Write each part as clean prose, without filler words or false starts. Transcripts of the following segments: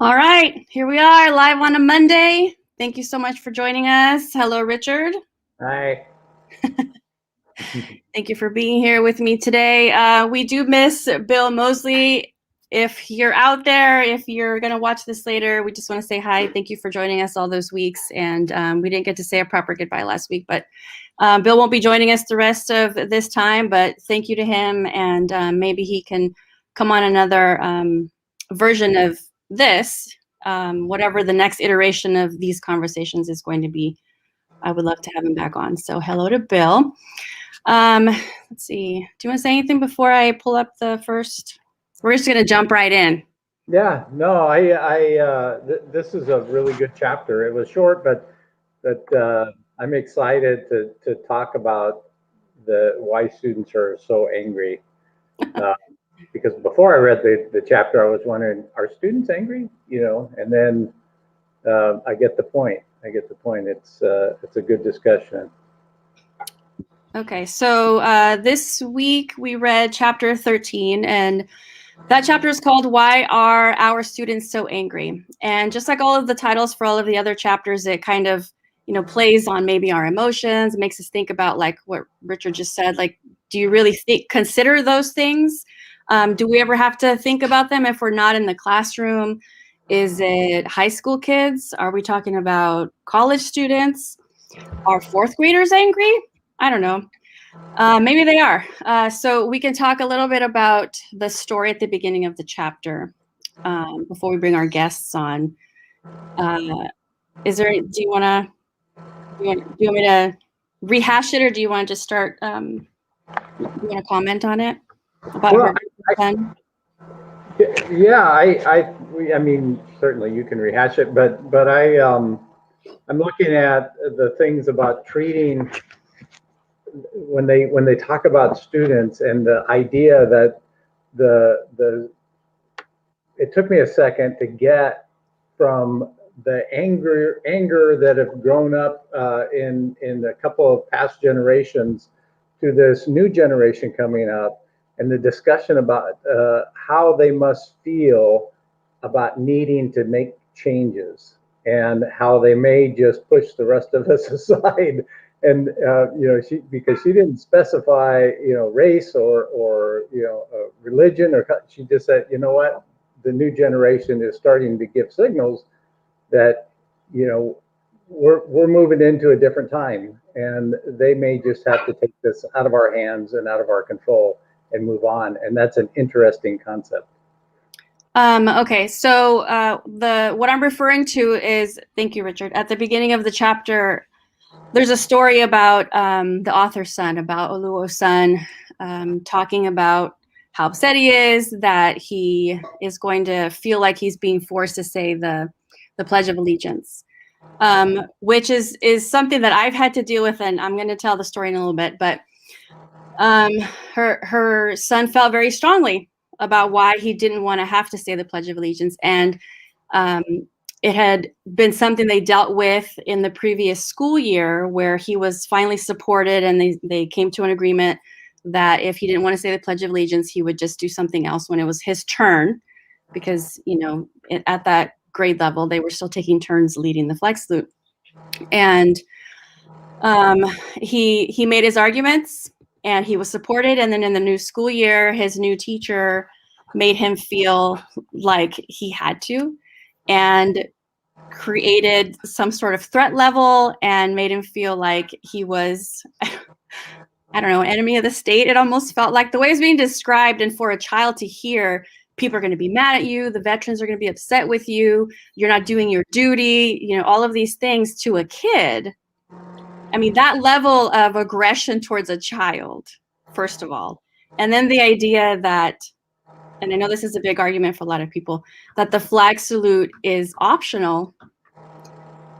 All right, here we are live on a Monday. Thank you so much for joining us. Hello, Richard. Hi. Thank you for being here with me today. We do miss Bill Mosley. If you're out there, if you're going to watch this later, we just want to say hi. Thank you for joining us all those weeks. And we didn't get to say a proper goodbye last week, but Bill won't be joining us the rest of this time. But thank you to him. And maybe he can come on another version of this, whatever the next iteration of these conversations is going to be. I would love to have him back on. So hello to Bill. Let's see. Do you want to say anything before I pull up the first? We're just going to jump right in. Yeah, no, this is a really good chapter. It was short, but I'm excited to talk about why students are so angry. Because before I read the chapter, I was wondering, are students angry? And then I get the point. It's a good discussion. Okay, so this week we read chapter 13, and that chapter is called Why Are Our Students So Angry? And just like all of the titles for all of the other chapters, it kind of, plays on maybe our emotions, makes us think about like what Richard just said, like, do you really consider those things? Do we ever have to think about them if we're not in the classroom? Is it high school kids? Are we talking about college students? Are fourth graders angry? I don't know. Maybe they are. So we can talk a little bit about the story at the beginning of the chapter before we bring our guests on. Do you want me to rehash it, or do you want to just start? Do you want to comment on it about Well, her? Yeah, I mean, certainly you can rehash it, but I'm looking at the things about treating when they talk about students and the idea that it took me a second to get from the anger that have grown up in a couple of past generations to this new generation coming up, and the discussion about how they must feel about needing to make changes, and how they may just push the rest of us aside. And because she didn't specify race or religion, or she just said, you know what, the new generation is starting to give signals that we're moving into a different time, and they may just have to take this out of our hands and out of our control and move on. And that's an interesting concept. Okay, so what I'm referring to is, thank you, Richard. At the beginning of the chapter, there's a story about the author's son, about Oluo's son, talking about how upset he is that he is going to feel like he's being forced to say the Pledge of Allegiance, which is something that I've had to deal with, and I'm going to tell the story in a little bit. But her son felt very strongly about why he didn't want to have to say the Pledge of Allegiance, and it had been something they dealt with in the previous school year, where he was finally supported, and they came to an agreement that if he didn't want to say the Pledge of Allegiance, he would just do something else when it was his turn, because at that grade level they were still taking turns leading the flag salute. And he made his arguments, and he was supported. And then in the new school year, his new teacher made him feel like he had to, and created some sort of threat level, and made him feel like he was, I don't know, enemy of the state. It almost felt like the way it's being described, and for a child to hear, people are going to be mad at you, the veterans are going to be upset with you, you're not doing your duty, all of these things to a kid. I mean, that level of aggression towards a child, first of all. And then the idea that, and I know this is a big argument for a lot of people, that the flag salute is optional,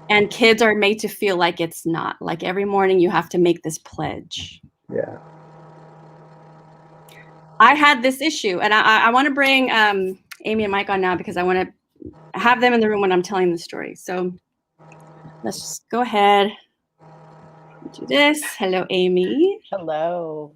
and kids are made to feel like it's not. Like every morning you have to make this pledge. Yeah. I had this issue, and I want to bring Amy and Mike on now, because I want to have them in the room when I'm telling the story. So let's just go ahead and do this. Hello, Amy. Hello.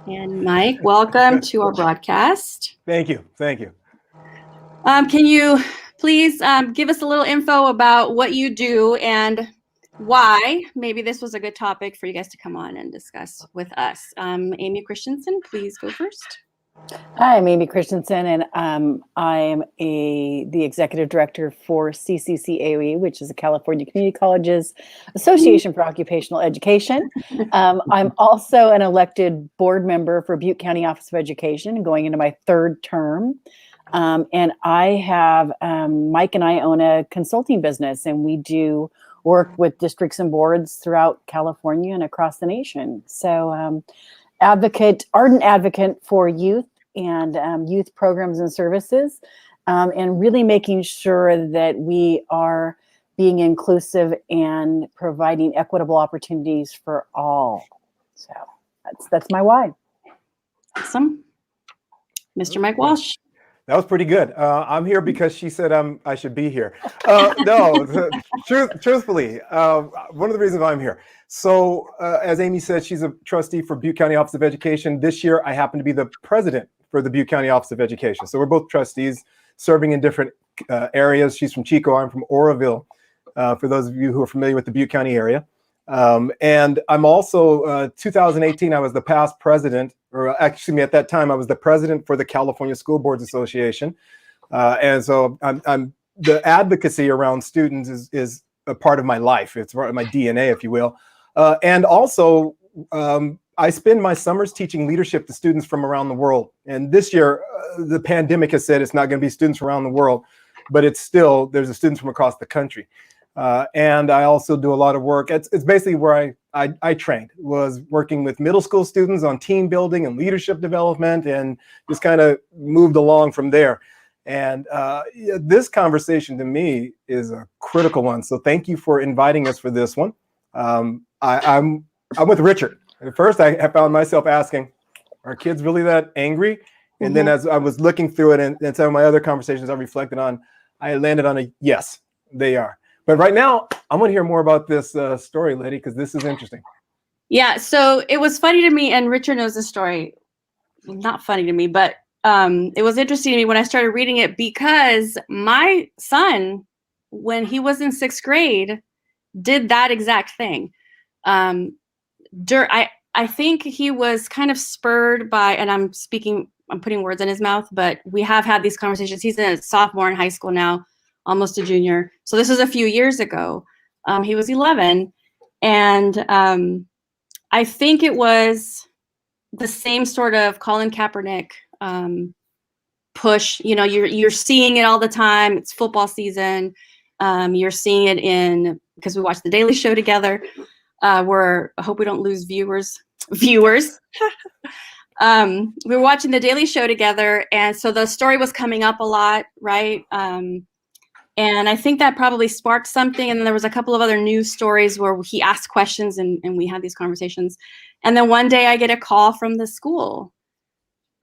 And Mike, welcome to our broadcast. Thank you. Can you please give us a little info about what you do and why. Maybe this was a good topic for you guys to come on and discuss with us. Amy Christensen, please go first. Hi, I'm Amy Christensen, and I am the executive director for CCCAOE, which is the California Community Colleges Association for Occupational Education. I'm also an elected board member for Butte County Office of Education, going into my third term. And I have, Mike and I own a consulting business, and we do work with districts and boards throughout California and across the nation. So ardent advocate for youth and youth programs and services, and really making sure that we are being inclusive and providing equitable opportunities for all. So that's my why. Awesome. Mr. Mike Walsh. That was pretty good. I'm here because she said I should be here. No, truthfully, one of the reasons I'm here. So as Amy said, she's a trustee for Butte County Office of Education. This year, I happen to be the president for the Butte County Office of Education. So we're both trustees serving in different areas. She's from Chico, I'm from Oroville, for those of you who are familiar with the Butte County area. And I'm also, 2018, I was the past president, or actually at that time, I was the president for the California School Boards Association. And so I'm the advocacy around students is a part of my life. It's part of my DNA, if you will. And also, I spend my summers teaching leadership to students from around the world. And this year, the pandemic has said it's not going to be students from around the world, but it's still, there's students from across the country. And I also do a lot of work. It's basically where I trained, was working with middle school students on team building and leadership development, and just kind of moved along from there. And this conversation to me is a critical one. So thank you for inviting us for this one. I'm with Richard. At first, I found myself asking, are kids really that angry? And then as I was looking through it and some of my other conversations I reflected on, I landed on a yes, they are. But right now, I want to hear more about this story, Letty, because this is interesting. Yeah, so it was funny to me, and Richard knows the story. Not funny to me, but it was interesting to me when I started reading it, because my son, when he was in 6th grade, did that exact thing. I think he was kind of spurred by, and I'm putting words in his mouth, but we have had these conversations. He's a sophomore in high school now, almost a junior. So this was a few years ago. He was 11. And I think it was the same sort of Colin Kaepernick push. You know, you're seeing it all the time. It's football season. You're seeing it because we watched The Daily Show together. I hope we don't lose viewers. We were watching The Daily Show together, and so the story was coming up a lot, right? And I think that probably sparked something. And then there was a couple of other news stories where he asked questions and we had these conversations. And then one day I get a call from the school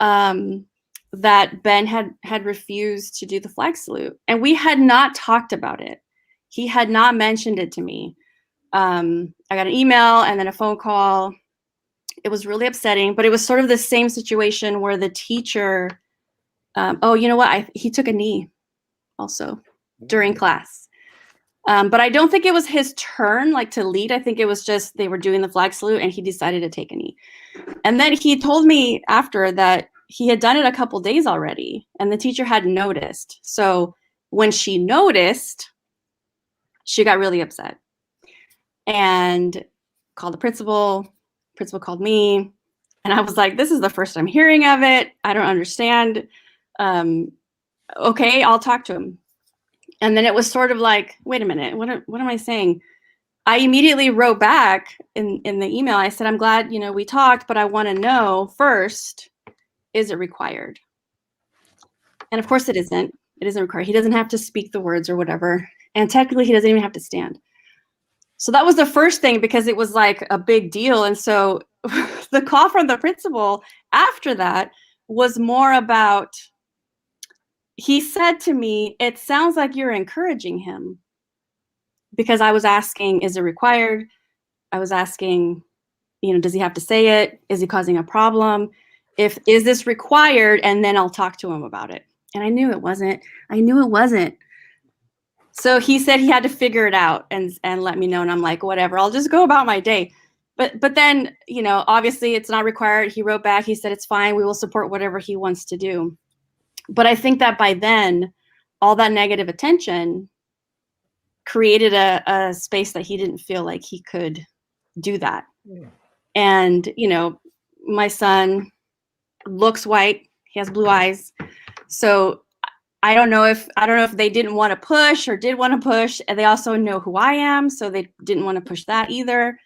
that Ben had refused to do the flag salute. And we had not talked about it. He had not mentioned it to me. I got an email and then a phone call. It was really upsetting, but it was sort of the same situation where the teacher, you know what? He took a knee also during class. But I don't think it was his turn to lead. I think it was just they were doing the flag salute and he decided to take a knee. And then he told me after that he had done it a couple days already and the teacher hadn't noticed. So when she noticed, she got really upset and called the principal. Principal called me and I was like, this is the first I'm hearing of it. I don't understand. Okay, I'll talk to him. And then it was sort of like, wait a minute, what am I saying? I immediately wrote back in the email. I said, I'm glad, we talked, but I want to know first, is it required? And of course it isn't. It isn't required. He doesn't have to speak the words or whatever. And technically he doesn't even have to stand. So that was the first thing because it was like a big deal. And so the call from the principal after that was more about, he said to me, it sounds like you're encouraging him, because I was asking, is it required? I was asking, does he have to say it? Is he causing a problem? Is this required? And then I'll talk to him about it. And I knew it wasn't. So he said he had to figure it out and let me know. And I'm like, whatever, I'll just go about my day. But then, obviously it's not required. He wrote back, he said, it's fine. We will support whatever he wants to do. But I think that by then, all that negative attention created a space that he didn't feel like he could do that. Yeah. And, my son looks white. He has blue eyes. So I don't know if they didn't want to push or did want to push, and they also know who I am, so they didn't want to push that either.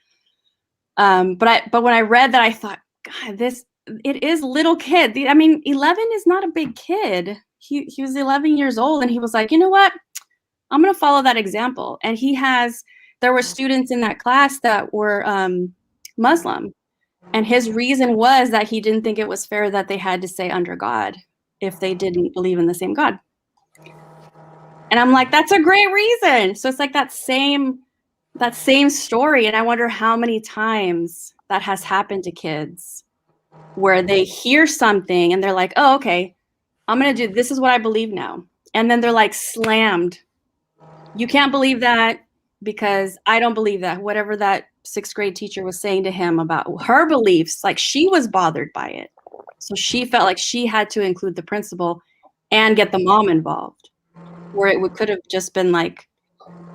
But when I read that, I thought, God, it is little kid. 11 is not a big kid. He was 11 years old, and he was like, you know what? I'm going to follow that example. And there were students in that class that were Muslim, and his reason was that he didn't think it was fair that they had to say under God if they didn't believe in the same God. And I'm like, that's a great reason. So it's like that same story. And I wonder how many times that has happened to kids where they hear something and they're like, oh, okay, this is what I believe now. And then they're like slammed. You can't believe that because I don't believe that. Whatever that 6th grade teacher was saying to him about her beliefs, like she was bothered by it. So she felt like she had to include the principal and get the mom involved, where it could have just been like,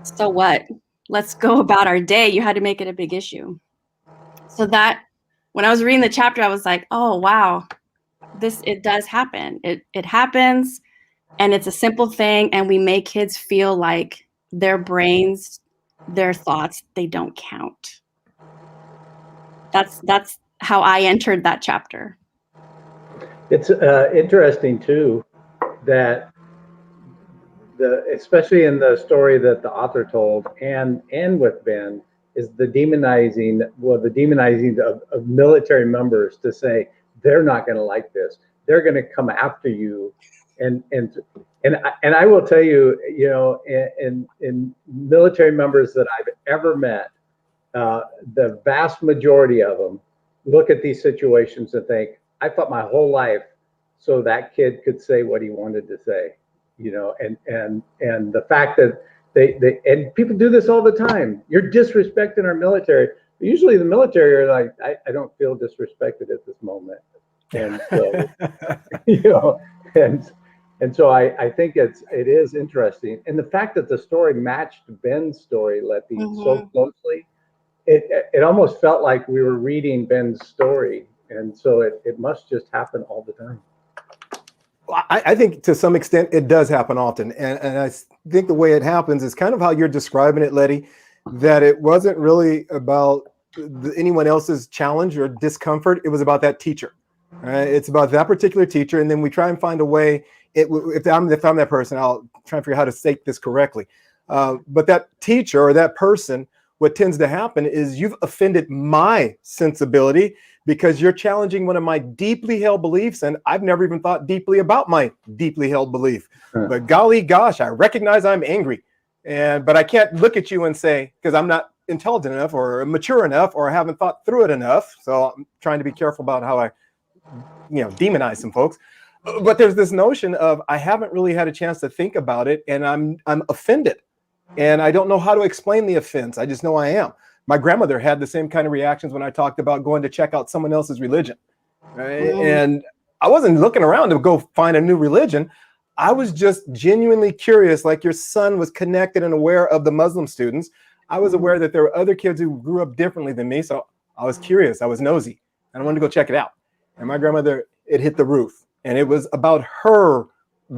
so what? Let's go about our day. You had to make it a big issue. So that when I was reading the chapter, I was like, oh, wow, it does happen. It happens, and it's a simple thing. And we make kids feel like their brains, their thoughts, they don't count. That's how I entered that chapter. It's interesting too that especially in the story that the author told and with Ben is the demonizing of military members to say they're not going to like this, they're going to come after you, and I will tell you, in military members that I've ever met, the vast majority of them look at these situations and think, I fought my whole life so that kid could say what he wanted to say, and the fact that they and people do this all the time. You're disrespecting our military. Usually the military are like, I don't feel disrespected at this moment. And so, and so I think it is interesting. And the fact that the story matched Ben's story, Letty, so closely, it almost felt like we were reading Ben's story. And so it must just happen all the time. Well, I think to some extent it does happen often. And I think the way it happens is kind of how you're describing it, Letty, that it wasn't really about anyone else's challenge or discomfort. It was about that teacher. Right? It's about that particular teacher. And then we try and find a way, if I'm that person, I'll try and figure out how to state this correctly. But that teacher or that person, what tends to happen is you've offended my sensibility because you're challenging one of my deeply held beliefs, and I've never even thought deeply about my deeply held belief. But golly gosh, I recognize I'm angry, but I can't look at you and say, because I'm not intelligent enough or mature enough or haven't thought through it enough. So I'm trying to be careful about how I demonize some folks. But there's this notion of I haven't really had a chance to think about it, and I'm offended. And I don't know how to explain the offense. I just know I am. My grandmother had the same kind of reactions when I talked about going to check out someone else's religion. Right? And I wasn't looking around to go find a new religion. I was just genuinely curious, like your son was connected and aware of the Muslim students. I was aware that there were other kids who grew up differently than me. So I was curious. I was nosy. And I wanted to go check it out. And my grandmother, it hit the roof. And it was about her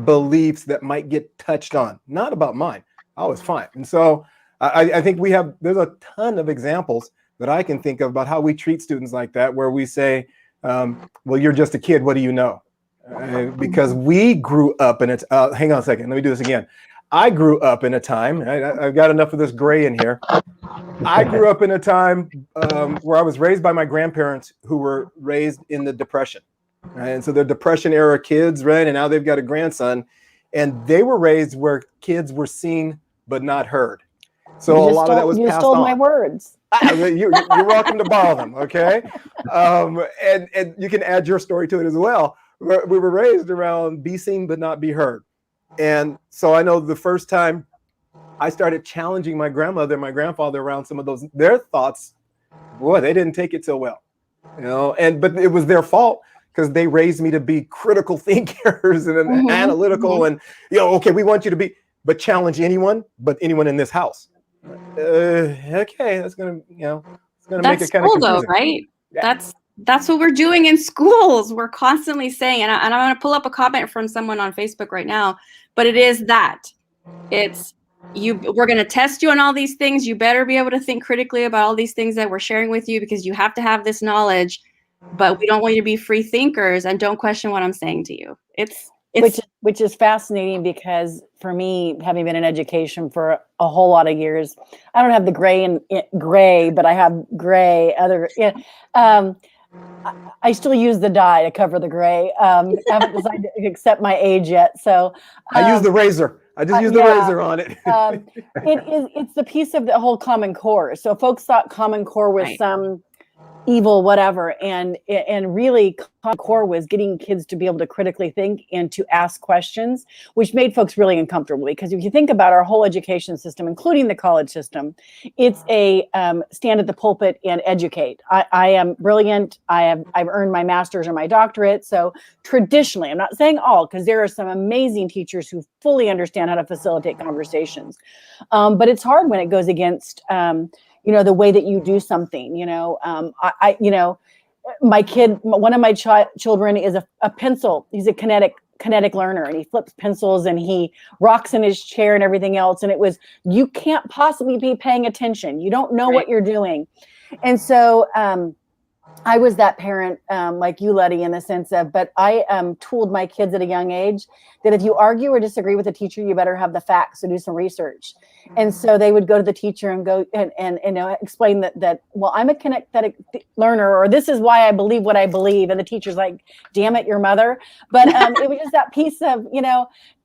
beliefs that might get touched on, not about mine. I was fine. And so I think there's a ton of examples that I can think of about how we treat students like that, where we say, well, you're just a kid. What do you know? Because we grew up in it. Hang on a second. Let me do this again. I grew up in a time, I've got enough of this gray in here. I grew up in a time where I was raised by my grandparents who were raised in the Depression. Right? And so they're Depression era kids, right? And now they've got a grandson. And they were raised where kids were seen but not heard. So a lot of that was passed on. You stole my words. You're welcome to borrow them, okay? And you can add your story to it as well. We were raised around be seen but not be heard. And so I know the first time I started challenging my grandmother and my grandfather around some of their thoughts. Boy, they didn't take it so well, but it was their fault because they raised me to be critical thinkers and analytical and, okay, we want you to be, but challenge anyone, but anyone in this house. Okay, that's going to, make it kind of confusing. Though, right? Yeah. That's what we're doing in schools. We're constantly saying, and I'm going to pull up a comment from someone on Facebook right now, but it is that it's we're going to test you on all these things. You better be able to think critically about all these things that we're sharing with you because you have to have this knowledge, but we don't want you to be free thinkers and don't question what I'm saying to you. It's which is fascinating because for me, having been in education for a whole lot of years, I don't have the gray, but I have gray other. I still use the dye to cover the gray. I haven't decided to accept my age yet. So I use the razor. I just use the razor on it. It's the piece of the whole Common Core. So folks thought Common Core was some evil whatever, and really Common Core was getting kids to be able to critically think and to ask questions, which made folks really uncomfortable. Because if you think about our whole education system, including the college system, it's a stand at the pulpit and educate. I am brilliant. I've earned my master's or my doctorate. So traditionally, I'm not saying all, because there are some amazing teachers who fully understand how to facilitate conversations, but it's hard when it goes against the way that you do something. My kid, one of my children is a pencil. He's a kinetic learner, and he flips pencils and he rocks in his chair and everything else. And it was, you can't possibly be paying attention. You don't know what you're doing. And so I was that parent, like you, Letty, in the sense of, but I tooled my kids at a young age that if you argue or disagree with a teacher, you better have the facts, so do some research. And so they would go to the teacher and go and explain that, well, I'm a kinetic learner, or this is why I believe what I believe. And the teacher's like, damn it, your mother. But it was just that piece of,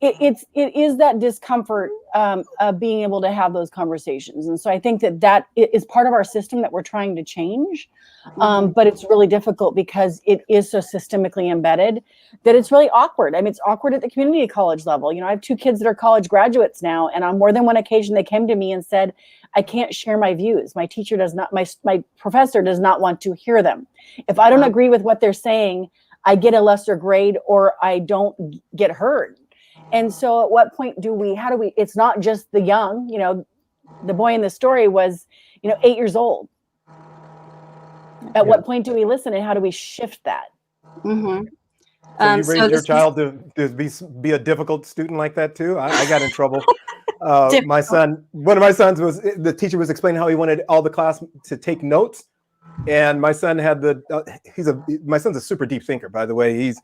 it is that discomfort of being able to have those conversations. And so I think that is part of our system that we're trying to change. But it's really difficult because it is so systemically embedded that it's really awkward. I mean, it's awkward at the community college level. I have 2 kids that are college graduates now, and on more than one occasion, they came to me and said, I can't share my views. My teacher does not, my professor does not want to hear them. If I don't agree with what they're saying, I get a lesser grade or I don't get heard. And so at what point it's not just the young, the boy in the story was, 8 years old. At what point do we listen, and how do we shift that? Mm-hmm. So you raised your child to be a difficult student like that too? I got in trouble. One of my sons the teacher was explaining how he wanted all the class to take notes. And my son had my son's a super deep thinker, by the way. He's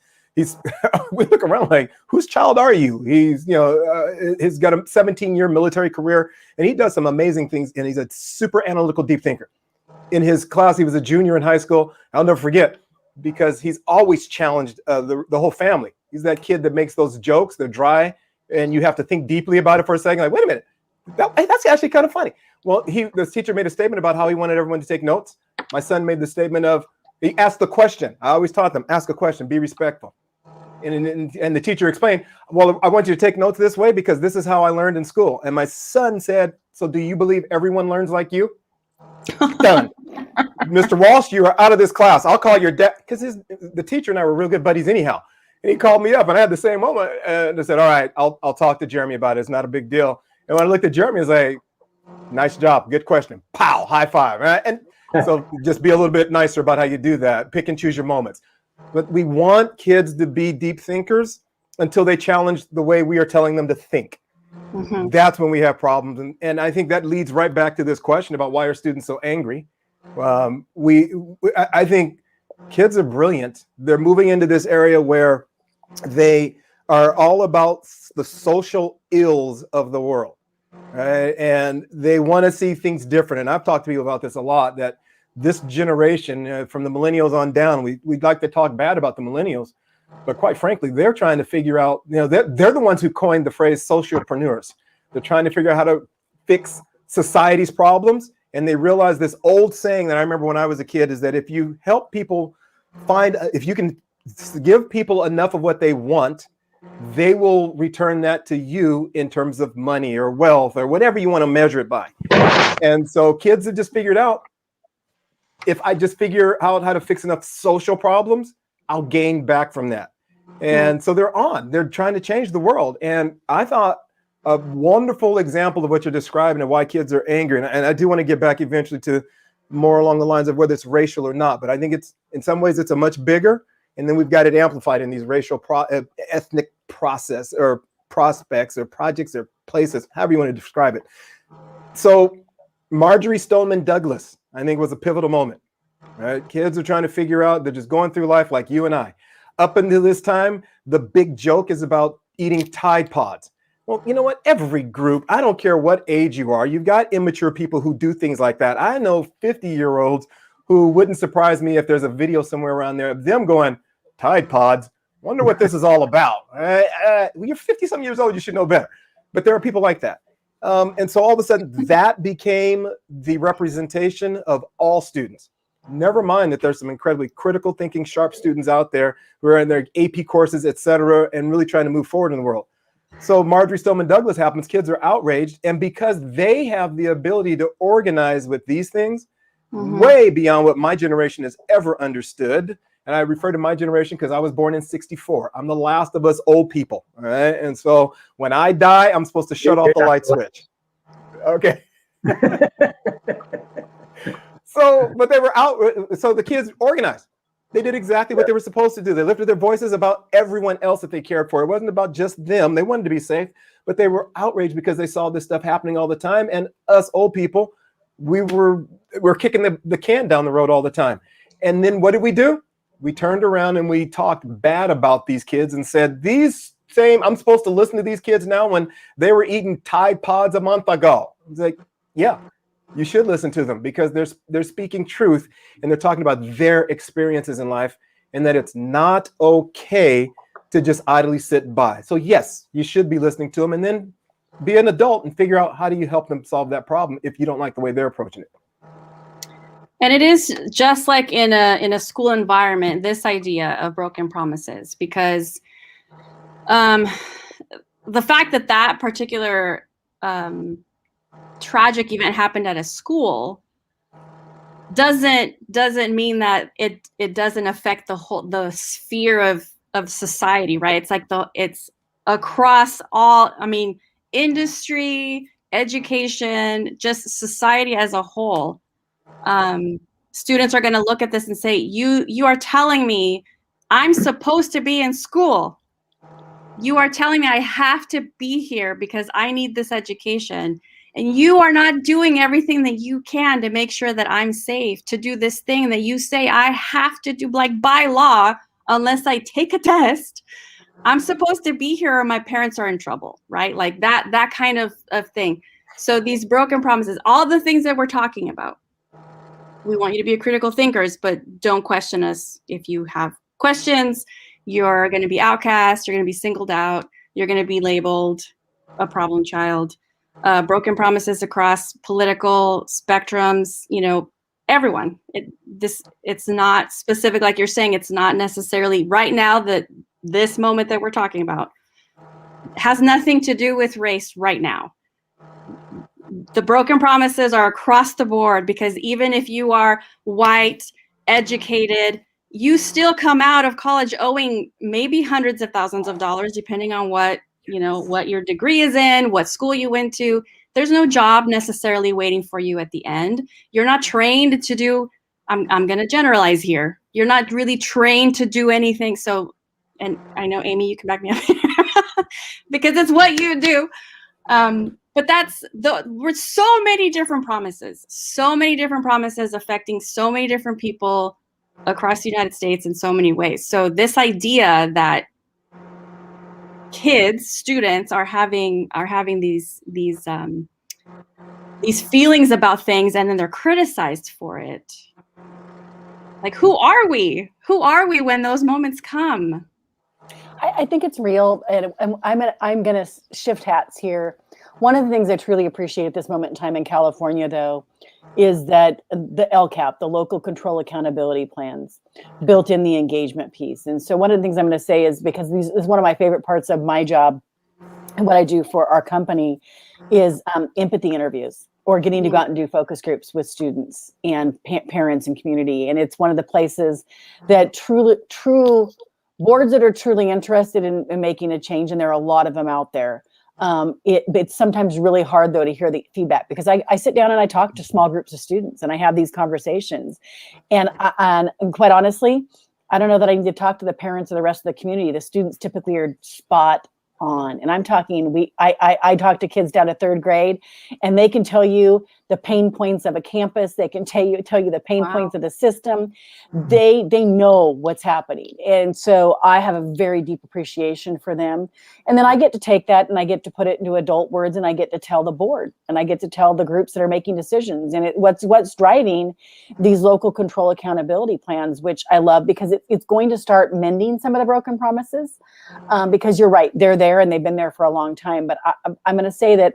we look around like, whose child are you? He's he's got a 17-year military career, and he does some amazing things, and he's a super analytical deep thinker. In his class, he was a junior in high school. I'll never forget, because he's always challenged the whole family. He's that kid that makes those jokes, they're dry, and you have to think deeply about it for a second. Like, wait a minute, that's actually kind of funny. Well, this teacher made a statement about how he wanted everyone to take notes. My son made the statement of, he asked the question. I always taught them, ask a question, be respectful. And the teacher explained, well, I want you to take notes this way because this is how I learned in school. And my son said, so do you believe everyone learns like you? Done. Mr. Walsh, you are out of this class. I'll call your dad, because the teacher and I were real good buddies anyhow. And he called me up, and I had the same moment, and I said, all right, I'll talk to Jeremy about it. It's not a big deal. And when I looked at Jeremy, I was like, nice job, good question. Pow, high five. Right? And so just be a little bit nicer about how you do that. Pick and choose your moments. But we want kids to be deep thinkers until they challenge the way we are telling them to think. Mm-hmm. That's when we have problems. And I think that leads right back to this question about why are students so angry? I think kids are brilliant. They're moving into this area where they are all about the social ills of the world, right? And they want to see things different. And I've talked to people about this a lot, that this generation, from the millennials on down, we'd like to talk bad about the millennials, but quite frankly, they're trying to figure out, they're the ones who coined the phrase socialpreneurs. They're trying to figure out how to fix society's problems. And they realize this old saying that I remember when I was a kid is that if you help people if you can give people enough of what they want, they will return that to you in terms of money or wealth or whatever you want to measure it by. And so kids have just figured out, if I just figure out how to fix enough social problems, I'll gain back from that. And so they're trying to change the world. And I thought a wonderful example of what you're describing and why kids are angry. And I do want to get back eventually to more along the lines of whether it's racial or not. But I think it's, in some ways, it's a much bigger, and then we've got it amplified in these racial ethnic process or prospects or projects or places, however you want to describe it. So Marjorie Stoneman Douglas, I think, was a pivotal moment. Right? Kids are trying to figure out, they're just going through life like you and I. Up until this time, the big joke is about eating Tide Pods. Well, you know what? Every group, I don't care what age you are, you've got immature people who do things like that. I know 50-year-olds who wouldn't surprise me if there's a video somewhere around there of them going, Tide Pods, wonder what this is all about. When you're 50-some years old, you should know better. But there are people like that. And so all of a sudden, that became the representation of all students. Never mind that there's some incredibly critical thinking, sharp students out there who are in their AP courses, et cetera, and really trying to move forward in the world. So Marjorie Stoneman Douglas happens, kids are outraged, and because they have the ability to organize with these things way beyond what my generation has ever understood, and I refer to my generation because I was born in '64. I'm the last of us old people, all right? And so when I die, I'm supposed to shut off the light switch. Okay. So, but they were out, so the kids organized. They did exactly what they were supposed to do. They lifted their voices about everyone else that they cared for. It wasn't about just them. They wanted to be safe, but they were outraged because they saw this stuff happening all the time. And us old people, we're kicking the can down the road all the time. And then what did we do? We turned around and we talked bad about these kids and said, I'm supposed to listen to these kids now when they were eating Tide Pods a month ago. It's like, yeah. You should listen to them because they're speaking truth and they're talking about their experiences in life and that it's not okay to just idly sit by. So yes, you should be listening to them and then be an adult and figure out how do you help them solve that problem if you don't like the way they're approaching it. And it is just like in a school environment, this idea of broken promises, because the fact that particular tragic event happened at a school doesn't mean that it doesn't affect the sphere of society, right? It's like it's across all, industry, education, just society as a whole. Students are going to look at this and say, you are telling me I'm supposed to be in school. You are telling me I have to be here because I need this education. And you are not doing everything that you can to make sure that I'm safe, to do this thing that you say I have to do, like by law, unless I take a test. I'm supposed to be here or my parents are in trouble, right? Like that kind of thing. So these broken promises, all the things that we're talking about, we want you to be critical thinkers, but don't question us. If you have questions, you're going to be outcast, you're going to be singled out, you're going to be labeled a problem child. Broken promises across political spectrums, everyone. It's not specific, like you're saying, it's not necessarily right now that this moment that we're talking about has nothing to do with race right now. The broken promises are across the board because even if you are white, educated, you still come out of college owing maybe hundreds of thousands of dollars, depending on what your degree is in, what school you went to. There's no job necessarily waiting for you at the end. You're not trained to do, I'm going to generalize here. You're not really trained to do anything. So, and I know, Amy, you can back me up because it's what you do. But we're so many different promises affecting so many different people across the United States in so many ways. So this idea that students are having these feelings about things and then they're criticized for it. Like, who are we when those moments come? I think it's real, and I'm going to shift hats here. One of the things I truly appreciate at this moment in time in California, though, is that the LCAP, the local control accountability plans, built in the engagement piece. And so one of the things I'm going to say is, because this is one of my favorite parts of my job and what I do for our company, is empathy interviews, or getting to go out and do focus groups with students and parents and community. And it's one of the places that true boards that are truly interested in making a change, and there are a lot of them out there. It's sometimes really hard, though, to hear the feedback, because I sit down and I talk to small groups of students and I have these conversations. And quite honestly, I don't know that I need to talk to the parents or the rest of the community. The students typically are spot on. And I'm talking, I talk to kids down to 3rd grade, and they can tell you the pain points of a campus. They can tell you the pain points of the system. They know what's happening. And so I have a very deep appreciation for them. And then I get to take that and I get to put it into adult words, and I get to tell the board, and I get to tell the groups that are making decisions. And what's driving these local control accountability plans, which I love, because it's going to start mending some of the broken promises. Because you're right, they're there and they've been there for a long time. But I'm going to say that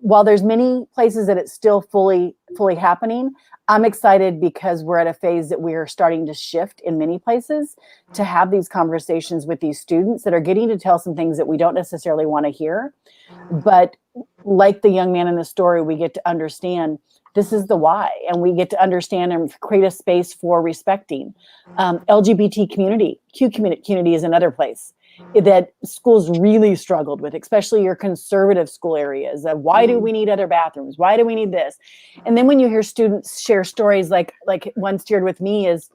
while there's many places that it's still fully happening, I'm excited because we're at a phase that we're starting to shift in many places to have these conversations with these students that are getting to tell some things that we don't necessarily want to hear. But like the young man in the story, we get to understand this is the why, and we get to understand and create a space for respecting. LGBT community, Q community is another place that schools really struggled with, especially your conservative school areas. Why do we need other bathrooms? Why do we need this? And then when you hear students share stories like one shared with me, is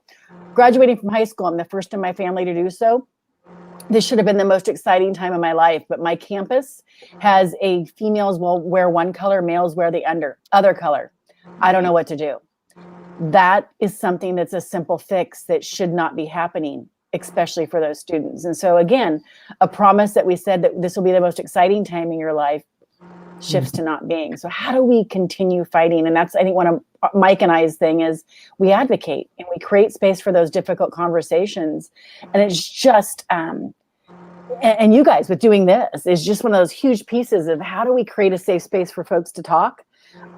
graduating from high school, I'm the first in my family to do so. This should have been the most exciting time of my life, but my campus has a females will wear one color, males wear the other color. I don't know what to do. That is something that's a simple fix that should not be happening, especially for those students. And so again, a promise that we said that this will be the most exciting time in your life shifts to not being. So how do we continue fighting? And that's, I think, one of Mike and I's thing is we advocate and we create space for those difficult conversations. And it's just, and you guys with doing this is just one of those huge pieces of how do we create a safe space for folks to talk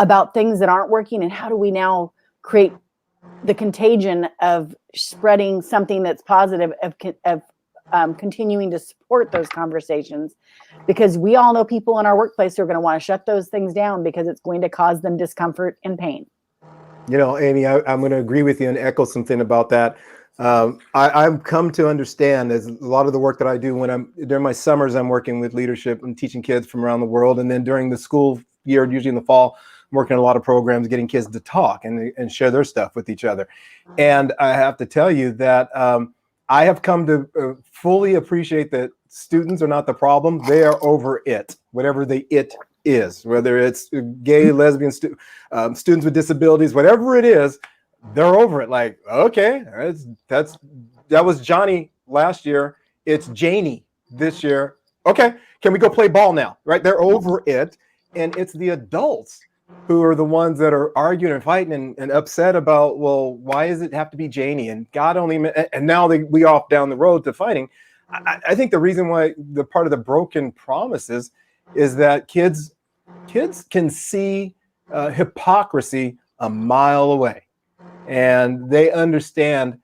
about things that aren't working, and how do we now create the contagion of spreading something that's positive, of continuing to support those conversations, because we all know people in our workplace who are going to want to shut those things down because it's going to cause them discomfort and pain. You know, Amy, I'm going to agree with you and echo something about that. I've come to understand, as a lot of the work that I do during my summers, I'm working with leadership and teaching kids from around the world. And then during the school year, usually in the fall, I'm working on a lot of programs, getting kids to talk and share their stuff with each other. And I have to tell you that I have come to fully appreciate that students are not the problem. They are over it, whatever the it is, whether it's gay, lesbian, students with disabilities, whatever it is, they're over it. Like, okay, that was Johnny last year. It's Janie this year. Okay, can we go play ball now? Right? They're over it. And it's the adults who are the ones that are arguing and fighting and upset about, well, why does it have to be Janie? And God only, and now we off down the road to fighting. I think the reason why the part of the broken promises is that kids can see hypocrisy a mile away, and they understand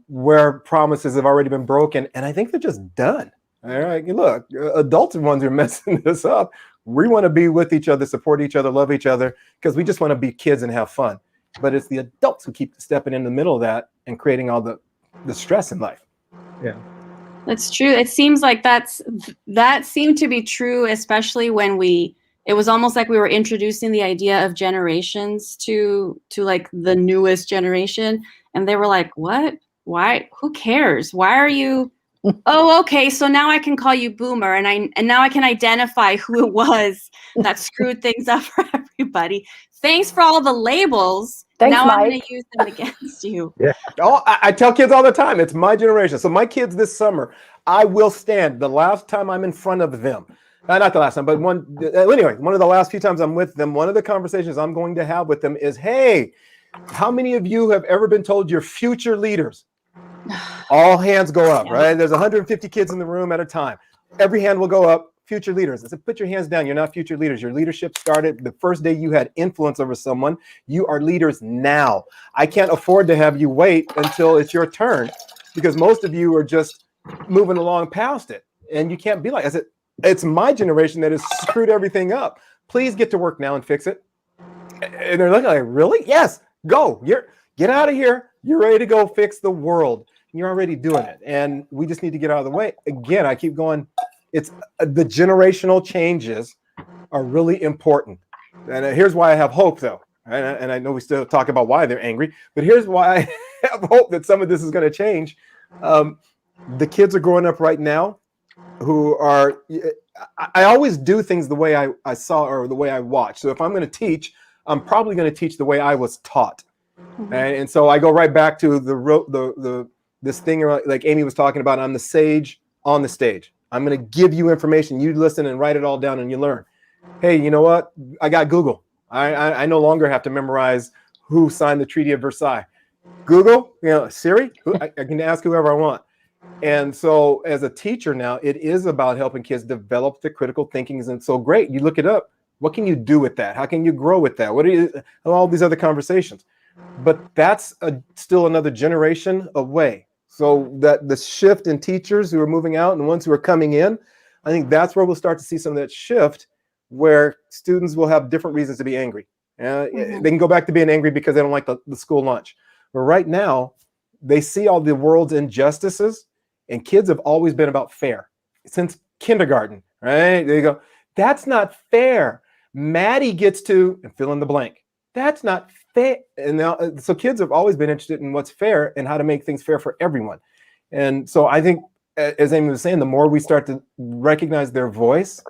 where promises have already been broken, and I think they're just done. All right, look, adults are the ones who are messing this up. We want to be with each other, support each other, love each other, because we just want to be kids and have fun. But it's the adults who keep stepping in the middle of that and creating all the stress in life. Yeah. That's true. It seems like that seemed to be true, especially when it was almost like we were introducing the idea of generations to like the newest generation. And they were like, what? Why? Who cares? Why are you? Oh, okay. So now I can call you boomer, and now I can identify who it was that screwed things up for everybody. Thanks for all the labels. Thanks, now Mike. I'm going to use them against you. Yeah. Oh, I tell kids all the time, it's my generation. So my kids this summer, I will stand the last time I'm in front of them. Not the last time, but one of the last few times I'm with them, one of the conversations I'm going to have with them is, hey, how many of you have ever been told your future leaders All hands go up, Yeah. right? There's 150 kids in the room at a time. Every hand will go up. Future leaders. I said, put your hands down. You're not future leaders. Your leadership started the first day you had influence over someone. You are leaders now. I can't afford to have you wait until it's your turn, because most of you are just moving along past it. And you can't be like, I said, it's my generation that has screwed everything up. Please get to work now and fix it. And they're looking like, really? Yes, go. Get out of here. You're ready to go fix the world. You're already doing it. And we just need to get out of the way. Again, I keep going. It's the generational changes are really important. And here's why I have hope, though. And I know we still talk about why they're angry, but here's why I have hope that some of this is going to change. The kids are growing up right now who are, I always do things the way I saw or the way I watch. So if I'm going to teach, I'm probably going to teach the way I was taught. Mhm. And so I go right back to this thing like Amy was talking about. I'm the sage on the stage. I'm going to give you information. You listen and write it all down and you learn. Hey, you know what? I got Google. I no longer have to memorize who signed the Treaty of Versailles. Google, Siri, I can ask whoever I want. And so as a teacher now, it is about helping kids develop the critical thinking. And so great. You look it up. What can you do with that? How can you grow with that? What are all these other conversations? But that's still another generation away. So that the shift in teachers who are moving out and the ones who are coming in, I think that's where we'll start to see some of that shift, where students will have different reasons to be angry. They can go back to being angry because they don't like the school lunch. But right now, they see all the world's injustices, and kids have always been about fair since kindergarten, right? There you go. That's not fair. Maddie gets to, and fill in the blank. That's not fair. And now, so kids have always been interested in what's fair and how to make things fair for everyone. And so I think, as Amy was saying, the more we start to recognize their voice,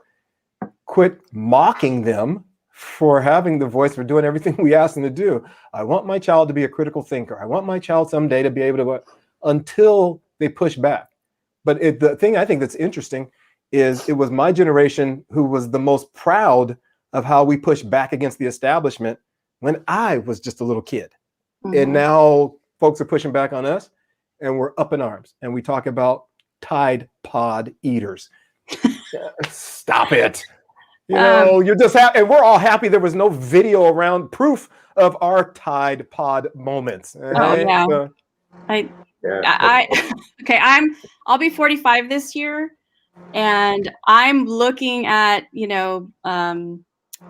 quit mocking them for having the voice, for doing everything we ask them to do. I want my child to be a critical thinker. I want my child someday to be able to, until they push back. But the thing I think that's interesting is it was my generation who was the most proud of how we pushed back against the establishment when I was just a little kid. Mhm. And now folks are pushing back on us and we're up in arms and we talk about Tide Pod eaters. Stop it. You're just happy, and we're all happy there was no video around proof of our Tide Pod moments. Oh yeah. So, Okay, I'll be 45 this year, and I'm looking at,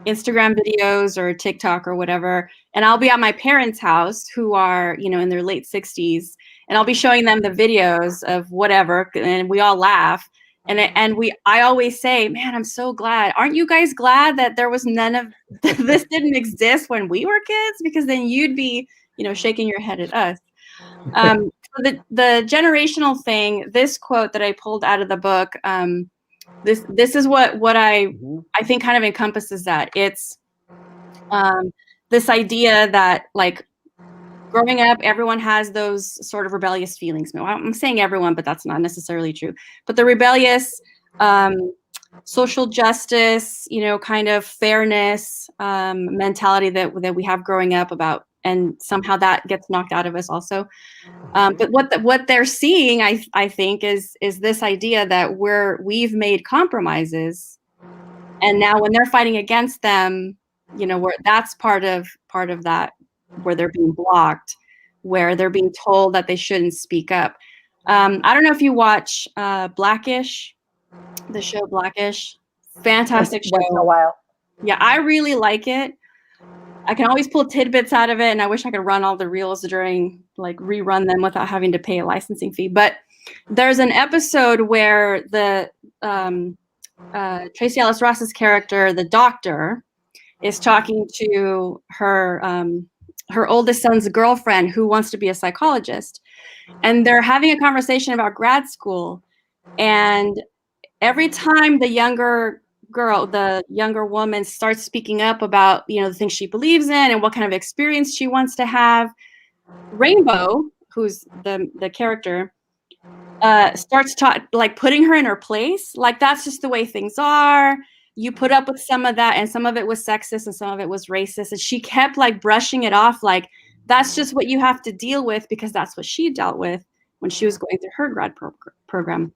Instagram videos or TikTok or whatever, and I'll be at my parents' house who are, in their late 60s, and I'll be showing them the videos of whatever, and we all laugh. I always say, man, I'm so glad. Aren't you guys glad that there was none of this didn't exist when we were kids? Because then you'd be, shaking your head at us. The generational thing, this quote that I pulled out of the book, this is what I think kind of encompasses that. It's this idea that, like, growing up, everyone has those sort of rebellious feelings. No, I'm saying everyone, but that's not necessarily true. But the rebellious, social justice, kind of fairness mentality that we have growing up about, and somehow that gets knocked out of us also. But what they're seeing, I think, is this idea that we've made compromises, and now when they're fighting against them, where that's part of that, where they're being blocked, where they're being told that they shouldn't speak up. I don't know if you watch Blackish, the show Blackish. Fantastic show. Once in a while. Yeah, I really like it. I can always pull tidbits out of it, and I wish I could run all the reels rerun them without having to pay a licensing fee. But there's an episode where the Tracy Ellis Ross's character, the doctor, is talking to her oldest son's girlfriend who wants to be a psychologist, and they're having a conversation about grad school. And every time the younger woman starts speaking up about, the things she believes in and what kind of experience she wants to have, Rainbow, who's the character, starts putting her in her place. Like, that's just the way things are. You put up with some of that, and some of it was sexist and some of it was racist. And she kept brushing it off, like, that's just what you have to deal with because that's what she dealt with. when she was going through her grad program.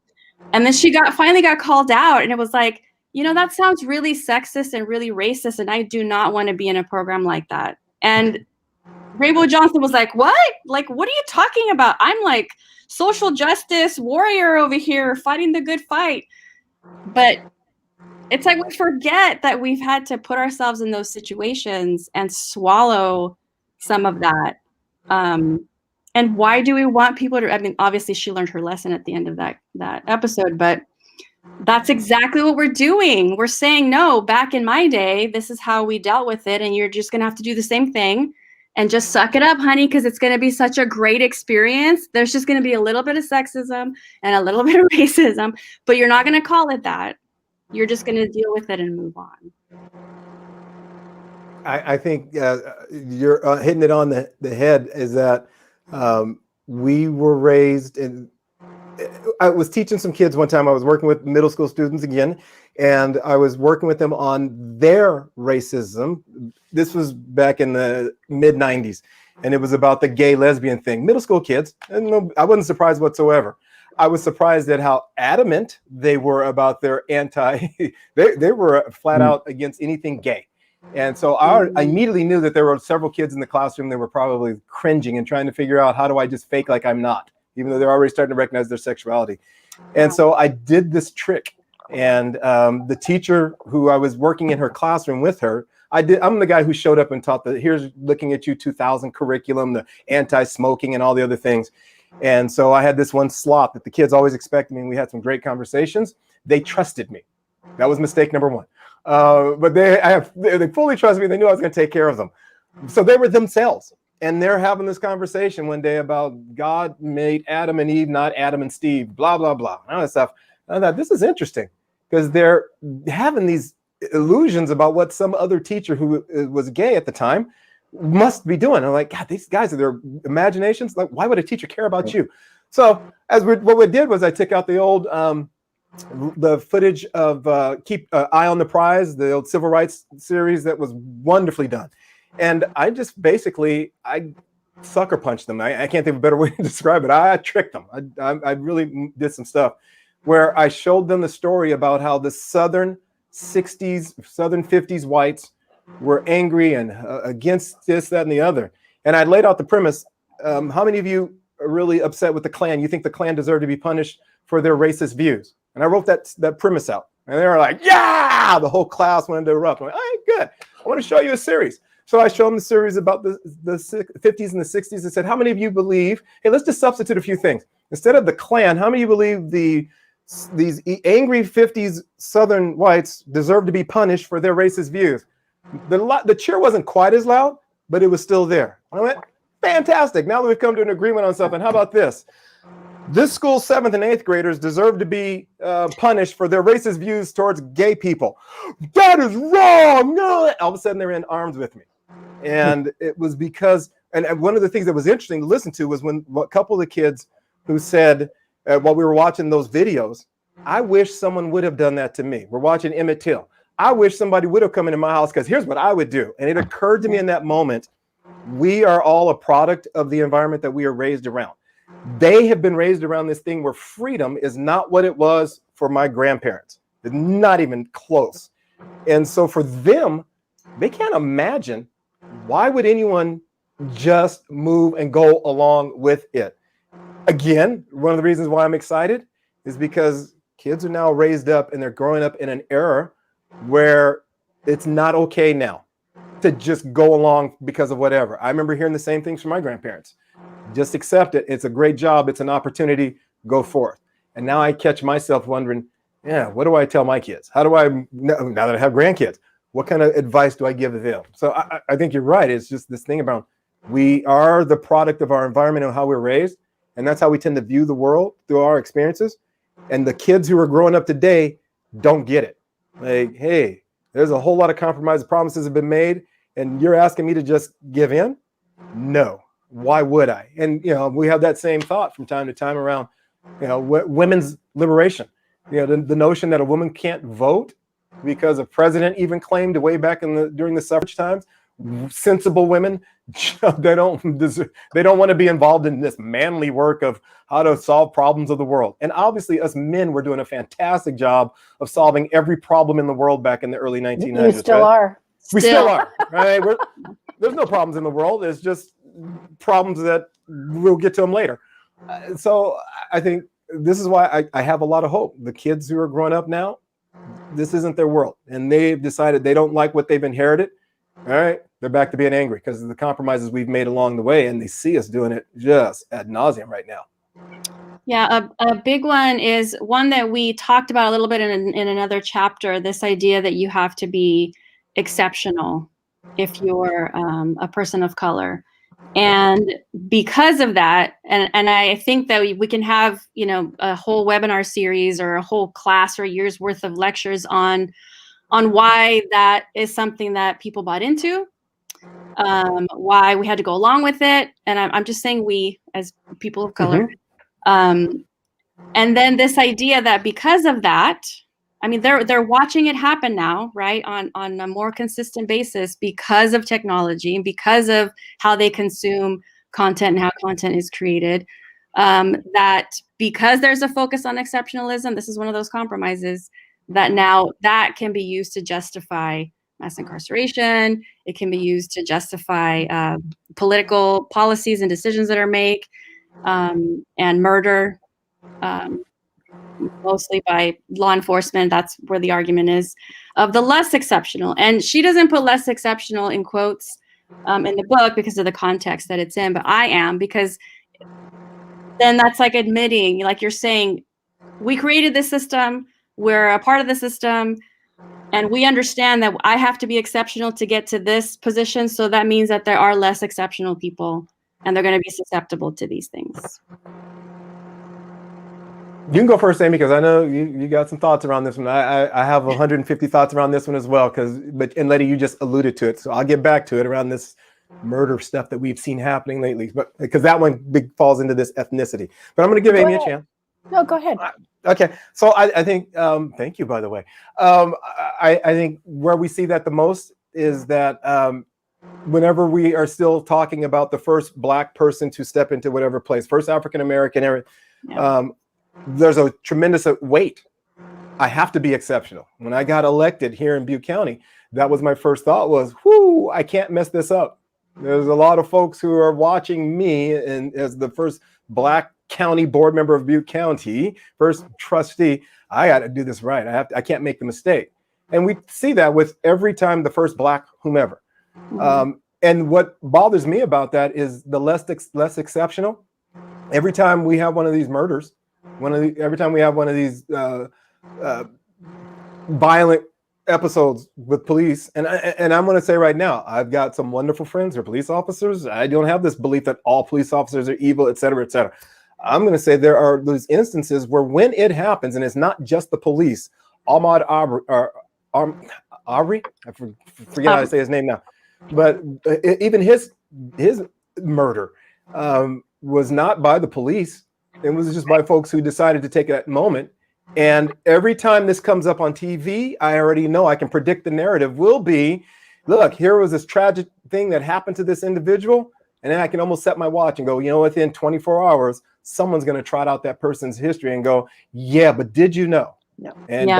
And then she finally got called out, and it was like, that sounds really sexist and really racist, and I do not want to be in a program like that. And Rainbow Johnson was like, what? Like, what are you talking about? I'm like social justice warrior over here fighting the good fight. But it's like we forget that we've had to put ourselves in those situations and swallow some of that. And why do we want people to, I mean, obviously she learned her lesson at the end of that episode, but that's exactly what we're doing. We're saying, no, back in my day, this is how we dealt with it. And you're just going to have to do the same thing and just suck it up, honey, because it's going to be such a great experience. There's just going to be a little bit of sexism and a little bit of racism, but you're not going to call it that. You're just going to deal with it and move on. I think you're hitting it on the head, is that we were raised in. I was teaching some kids one time. I was working with middle school students again, and I was working with them on their racism. This was back in the mid 90s, and it was about the gay lesbian thing. Middle school kids, and I wasn't surprised whatsoever. I was surprised at how adamant they were about their they were flat out against anything gay. And so I immediately knew that there were several kids in the classroom that were probably cringing and trying to figure out, how do I just fake like I'm not, even though they're already starting to recognize their sexuality. And so I did this trick. And the teacher who I was working in her classroom with her, I'm the guy who showed up and taught here's Looking at You 2000 curriculum, the anti-smoking and all the other things. And so I had this one slot that the kids always expected me, and we had some great conversations. They trusted me. That was mistake number one. But they fully trusted me. They knew I was going to take care of them. So they were themselves. And they're having this conversation one day about God made Adam and Eve, not Adam and Steve, blah, blah, blah, all that stuff. And I thought, this is interesting, because they're having these illusions about what some other teacher who was gay at the time must be doing. I'm like, God, these guys are their imaginations. Like, why would a teacher care about you? So what we did was I took out the old the footage of Keep Eye on the Prize, the old civil rights series that was wonderfully done. And I just basically, I sucker punched them. I can't think of a better way to describe it. I tricked them. I really did some stuff where I showed them the story about how the Southern 50s whites were angry and against this, that, and the other. And I laid out the premise. How many of you are really upset with the Klan? You think the Klan deserved to be punished for their racist views? And I wrote that premise out. And they were like, yeah! The whole class went into erupt. I'm like, all right, good. I want to show you a series. So I showed them the series about the 50s and the 60s and said, how many of you believe, hey, let's just substitute a few things. Instead of the Klan, how many of you believe these angry 50s Southern whites deserve to be punished for their racist views? The cheer wasn't quite as loud, but it was still there. I went, fantastic. Now that we've come to an agreement on something, how about this? This school's 7th and 8th graders deserve to be punished for their racist views towards gay people. That is wrong. No. All of a sudden, they're in arms with me. And it was because, and one of the things that was interesting to listen to was when a couple of the kids who said, while we were watching those videos, I wish someone would have done that to me. We're watching Emmett Till. I wish somebody would have come into my house, because here's what I would do. And it occurred to me in that moment, we are all a product of the environment that we are raised around. They have been raised around this thing where freedom is not what it was for my grandparents. It's not even close. And so for them, they can't imagine, why would anyone just move and go along with it? Again, one of the reasons why I'm excited is because kids are now raised up and they're growing up in an era where it's not okay now to just go along because of whatever. I remember hearing the same things from my grandparents. Just accept it. It's a great job. It's an opportunity. Go forth. And now I catch myself wondering, yeah, what do I tell my kids? How do I, now that I have grandkids, what kind of advice do I give them? So I think you're right. It's just this thing about, we are the product of our environment and how we're raised. And that's how we tend to view the world, through our experiences. And the kids who are growing up today don't get it. Like, hey, there's a whole lot of compromise. Promises have been made, and you're asking me to just give in? No. Why would I? And, we have that same thought from time to time around, women's liberation. The notion that a woman can't vote because a president even claimed way back during the suffrage times, sensible women, they don't want to be involved in this manly work of how to solve problems of the world. And obviously, us men were doing a fantastic job of solving every problem in the world back in the early 1900s. You still are. We still are, right? There's no problems in the world. It's just problems that we'll get to them later. So I think this is why I have a lot of hope. The kids who are growing up now, this isn't their world. And they've decided they don't like what they've inherited. All right, they're back to being angry because of the compromises we've made along the way. And they see us doing it just ad nauseum right now. Yeah, a big one is one that we talked about a little bit in another chapter, this idea that you have to be exceptional if you're a person of color. And because of that, and I think that we can have, a whole webinar series or a whole class or a year's worth of lectures on why that is something that people bought into, why we had to go along with it. And I'm just saying we as people of color. And then this idea that because of that, I mean, they're watching it happen now, right? On a more consistent basis because of technology and because of how they consume content and how content is created. That because there's a focus on exceptionalism, this is one of those compromises that now that can be used to justify mass incarceration. It can be used to justify political policies and decisions that are made, and murder. Mostly by law enforcement. That's where the argument is of the less exceptional. And she doesn't put less exceptional in quotes in the book because of the context that it's in, but I am, because then that's like admitting, like you're saying, we created this system, we're a part of the system, and we understand that I have to be exceptional to get to this position. So that means that there are less exceptional people and they're going to be susceptible to these things. You can go first, Amy, because I know you got some thoughts around this one. I have 150 thoughts around this one as well. And Letty, you just alluded to it, so I'll get back to it around this murder stuff that we've seen happening lately. But because that one falls into this ethnicity. But I'm going to give Amy a chance. No, go ahead. Okay, so I think thank you, by the way. I think where we see that the most is that whenever we are still talking about the first Black person to step into whatever place, first African American, there's a tremendous weight. I have to be exceptional. When I got elected here in Butte County, that was my first thought was, whoo, I can't mess this up. There's a lot of folks who are watching me, and as the first Black county board member of Butte County, first trustee, I got to do this right. I can't make the mistake. And we see that with every time the first Black whomever. And what bothers me about that is the less exceptional. Every time we have one of these murders, every time we have one of these violent episodes with police, and I'm going to say right now, I've got some wonderful friends who are police officers. I don't have this belief that all police officers are evil, et cetera, et cetera. I'm going to say there are those instances where when it happens, and it's not just the police, Ahmaud Arbery, I forget how to say his name now, but even his murder was not by the police. It was just by folks who decided to take that moment. And every time this comes up on TV, I already know I can predict the narrative will be, look, here was this tragic thing that happened to this individual. And then I can almost set my watch and go, within 24 hours, someone's going to trot out that person's history and go, yeah, but did you know? No. And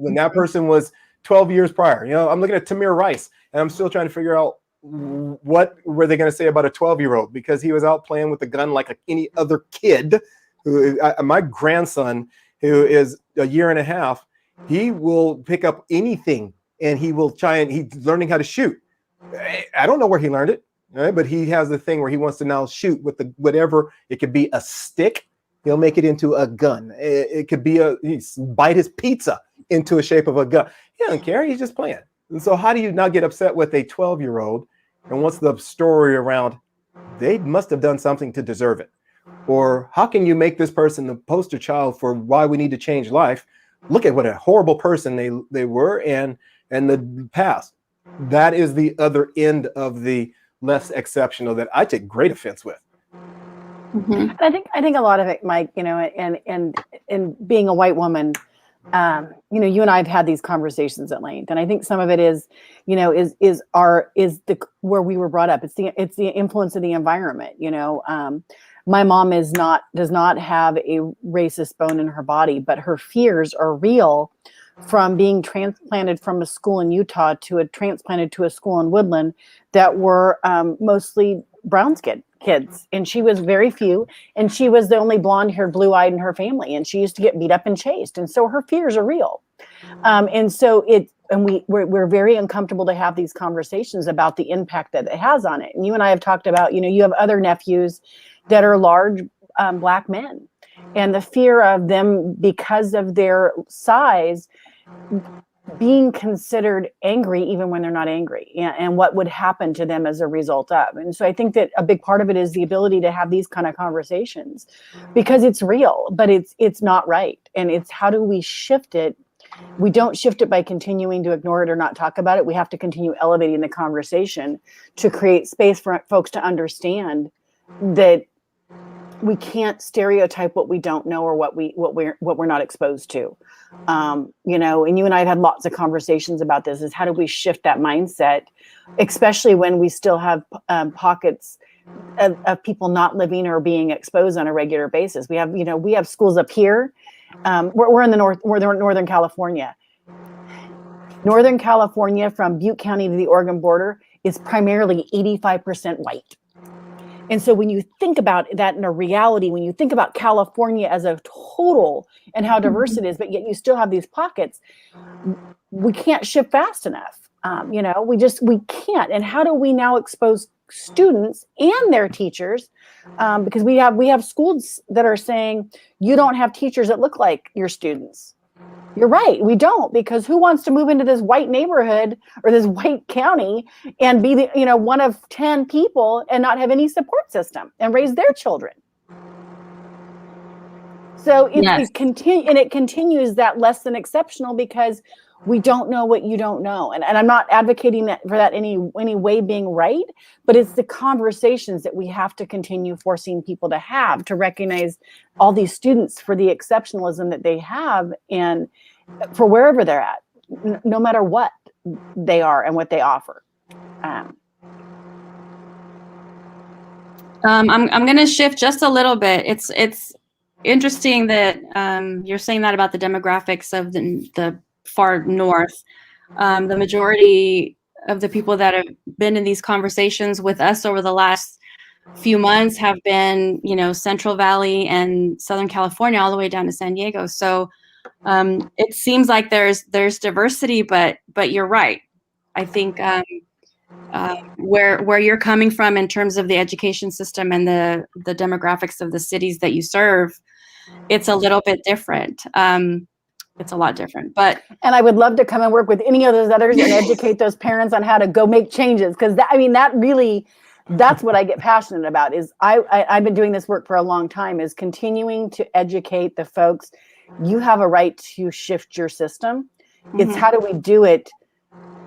when that person was 12 years prior, I'm looking at Tamir Rice, and I'm still trying to figure out what were they going to say about a 12-year-old, because he was out playing with a gun like any other kid. My grandson, who is a year and a half, he will pick up anything and he will he's learning how to shoot. I don't know where he learned it, right? But he has the thing where he wants to now shoot with whatever. It could be a stick. He'll make it into a gun. It could be he bite his pizza into a shape of a gun. He doesn't care. He's just playing. And so how do you not get upset with a 12-year-old? And what's the story around? They must have done something to deserve it. Or how can you make this person the poster child for why we need to change life? Look at what a horrible person they were and the past. That is the other end of the less exceptional that I take great offense with. I think a lot of it, Mike, and being a white woman, you and I have had these conversations at length, and I think some of it is, where we were brought up. It's the influence of the environment. My mom does not have a racist bone in her body, but her fears are real from being transplanted from a school in Utah transplanted to a school in Woodland that were mostly brown skinned kids. And she was very few, and she was the only blonde haired, blue eyed in her family. And she used to get beat up and chased. And so her fears are real. We're very uncomfortable to have these conversations about the impact that it has on it. And you and I have talked about, you have other nephews that are large Black men, and the fear of them, because of their size, being considered angry even when they're not angry, and what would happen to them as a result of. And so I think that a big part of it is the ability to have these kind of conversations, because it's real, but it's not right. And it's, how do we shift it? We don't shift it by continuing to ignore it or not talk about it. We have to continue elevating the conversation to create space for folks to understand that we can't stereotype what we don't know or what we're not exposed to. And you and I have had lots of conversations about this, is how do we shift that mindset, especially when we still have pockets of people not living or being exposed on a regular basis. We have schools up here. We're in the Northern California. Northern California, from Butte County to the Oregon border, is primarily 85% white. And so when you think about that in a reality, when you think about California as a total and how diverse it is, but yet you still have these pockets, we can't shift fast enough. We can't. And how do we now expose students and their teachers? Because we have schools that are saying, you don't have teachers that look like your students. You're right, we don't, because who wants to move into this white neighborhood or this white county and be the, one of 10 people and not have any support system and raise their children? So it continues that less than exceptional, because we don't know what you don't know. And I'm not advocating for that any way being right, but it's the conversations that we have to continue forcing people to have, to recognize all these students for the exceptionalism that they have, and for wherever they're at, no matter what they are and what they offer. I'm going to shift just a little bit. It's interesting that you're saying that about the demographics of the far north. The majority of the people that have been in these conversations with us over the last few months have been, Central Valley and Southern California, all the way down to San Diego. So it seems like there's diversity, but you're right. I think where you're coming from in terms of the education system and the demographics of the cities that you serve, it's a little bit different. It's a lot different, and I would love to come and work with any of those others and educate those parents on how to go make changes. Because that's what I get passionate about. Is I've been doing this work for a long time, is continuing to educate the folks. You have a right to shift your system. Mm-hmm. It's how do we do it?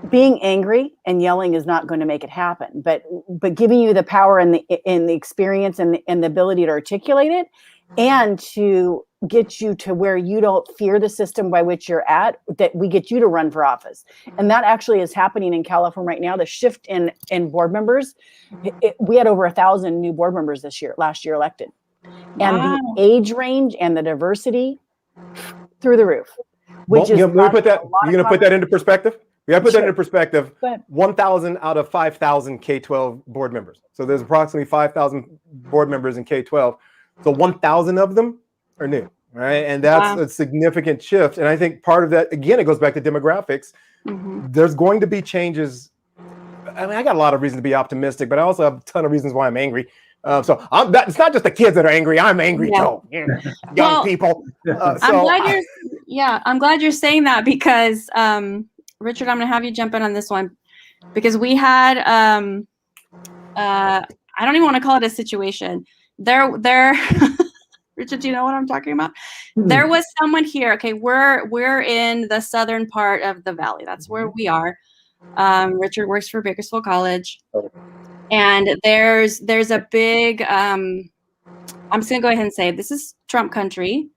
Being angry and yelling is not going to make it happen, but giving you the power and the experience and the ability to articulate it, and to get you to where you don't fear the system by which you're at, that we get you to run for office. And that actually is happening in California right now. The shift in board members, we had over 1,000 new board members last year elected. And the age range and the diversity through the roof. You're going to put that into perspective? We got to put that into perspective. 1,000 out of 5,000 K-12 board members. So there's approximately 5,000 board members in K-12. So 1,000 of them are new, right? And that's a significant shift. And I think part of that, again, it goes back to demographics. Mm-hmm. There's going to be changes. I mean, I got a lot of reasons to be optimistic, but I also have a ton of reasons why I'm angry. It's not just the kids that are angry. I'm angry too. Young people. I'm glad you're saying that, because Richard, I'm going to have you jump in on this one, because we had I don't even want to call it a situation. There Richard, do you know what I'm talking about? Mm-hmm. There was someone here. Okay, we're in the southern part of the valley. That's where we are. Richard works for Bakersfield College, and there's a big. I'm just gonna go ahead and say this is Trump country.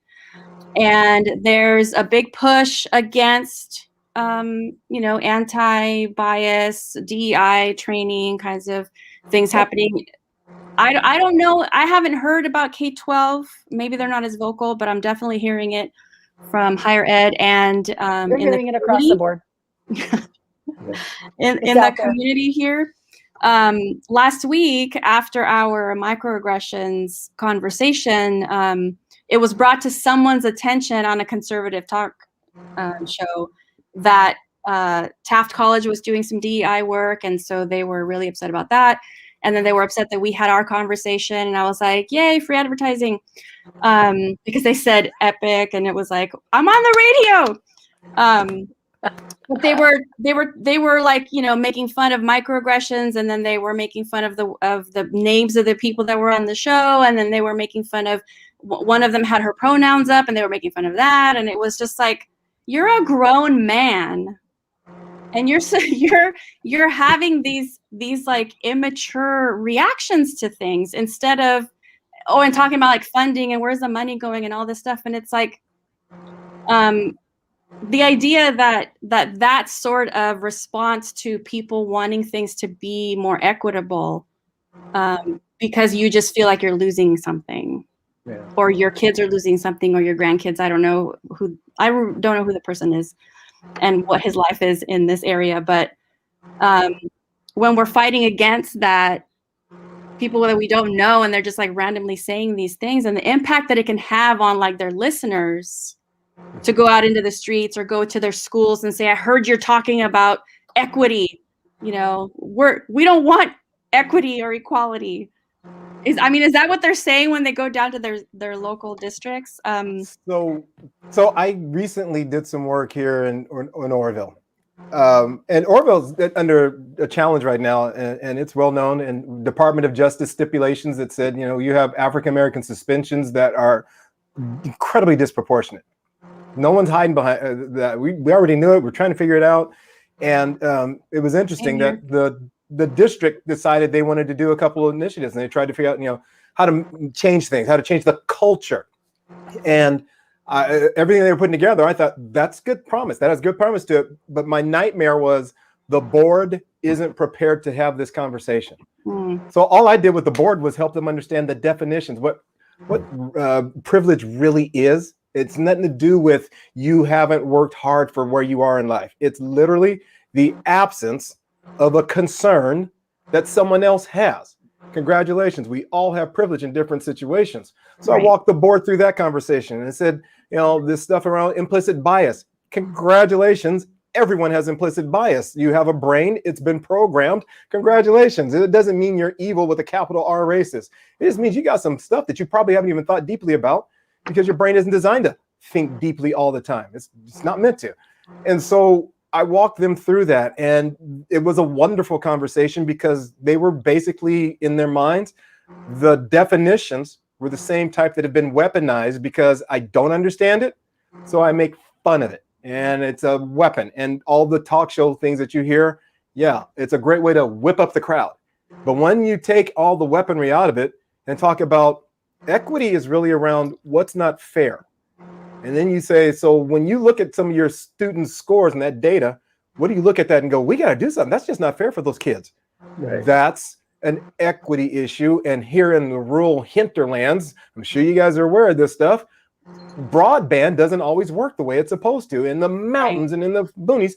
And there's a big push against, anti-bias, DEI training kinds of things happening. I don't know. I haven't heard about K-12. Maybe they're not as vocal, but I'm definitely hearing it from higher ed and You're in the hearing it across the board. in the community here. Last week, after our microaggressions conversation, it was brought to someone's attention on a conservative talk show that Taft College was doing some DEI work, and so they were really upset about that. And then they were upset that we had our conversation, and I was like, "Yay, free advertising!" Because they said epic, and it was like, "I'm on the radio." But they were like, making fun of microaggressions, and then they were making fun of the names of the people that were on the show, and then they were making fun of one of them had her pronouns up, and they were making fun of that, and it was just like, you're a grown man, and you're having these like immature reactions to things instead of and talking about like funding and where's the money going and all this stuff, and it's like the idea that sort of response to people wanting things to be more equitable because you just feel like you're losing something, or your kids are losing something, or your grandkids. I don't know who the person is and what his life is in this area, but when we're fighting against that, people that we don't know, and they're just like randomly saying these things, and the impact that it can have on like their listeners to go out into the streets or go to their schools and say, I heard you're talking about equity. We don't want equity or equality. Is that what they're saying when they go down to their local districts? So I recently did some work here in Oroville. And Oroville's under a challenge right now, and it's well known, and Department of Justice stipulations that said, you have African-American suspensions that are incredibly disproportionate. No one's hiding behind that. We already knew it. We're trying to figure it out. And it was interesting that the district decided they wanted to do a couple of initiatives, and they tried to figure out, how to change things, how to change the culture. And everything they were putting together, I thought, that's good promise. That has good promise to it. But my nightmare was the board isn't prepared to have this conversation. So all I did with the board was help them understand the definitions, what privilege really is. It's nothing to do with you haven't worked hard for where you are in life. It's literally the absence of a concern that someone else has. Congratulations. We all have privilege in different situations. So I walked the board through that conversation and said, this stuff around implicit bias. Congratulations. Everyone has implicit bias. You have a brain. It's been programmed. Congratulations. It doesn't mean you're evil with a capital R racist. It just means you got some stuff that you probably haven't even thought deeply about, because your brain isn't designed to think deeply all the time. It's not meant to. And so I walked them through that, and it was a wonderful conversation because they were basically, in their minds, the definitions were the same type that have been weaponized because I don't understand it, so I make fun of it. And it's a weapon. And all the talk show things that you hear, it's a great way to whip up the crowd. But when you take all the weaponry out of it and talk about equity is really around what's not fair. And then you say, so when you look at some of your students' scores and that data, what do you look at that and go, we got to do something? That's just not fair for those kids. Right. That's an equity issue. And here in the rural hinterlands, I'm sure you guys are aware of this stuff, broadband doesn't always work the way it's supposed to. In the mountains and in the boonies,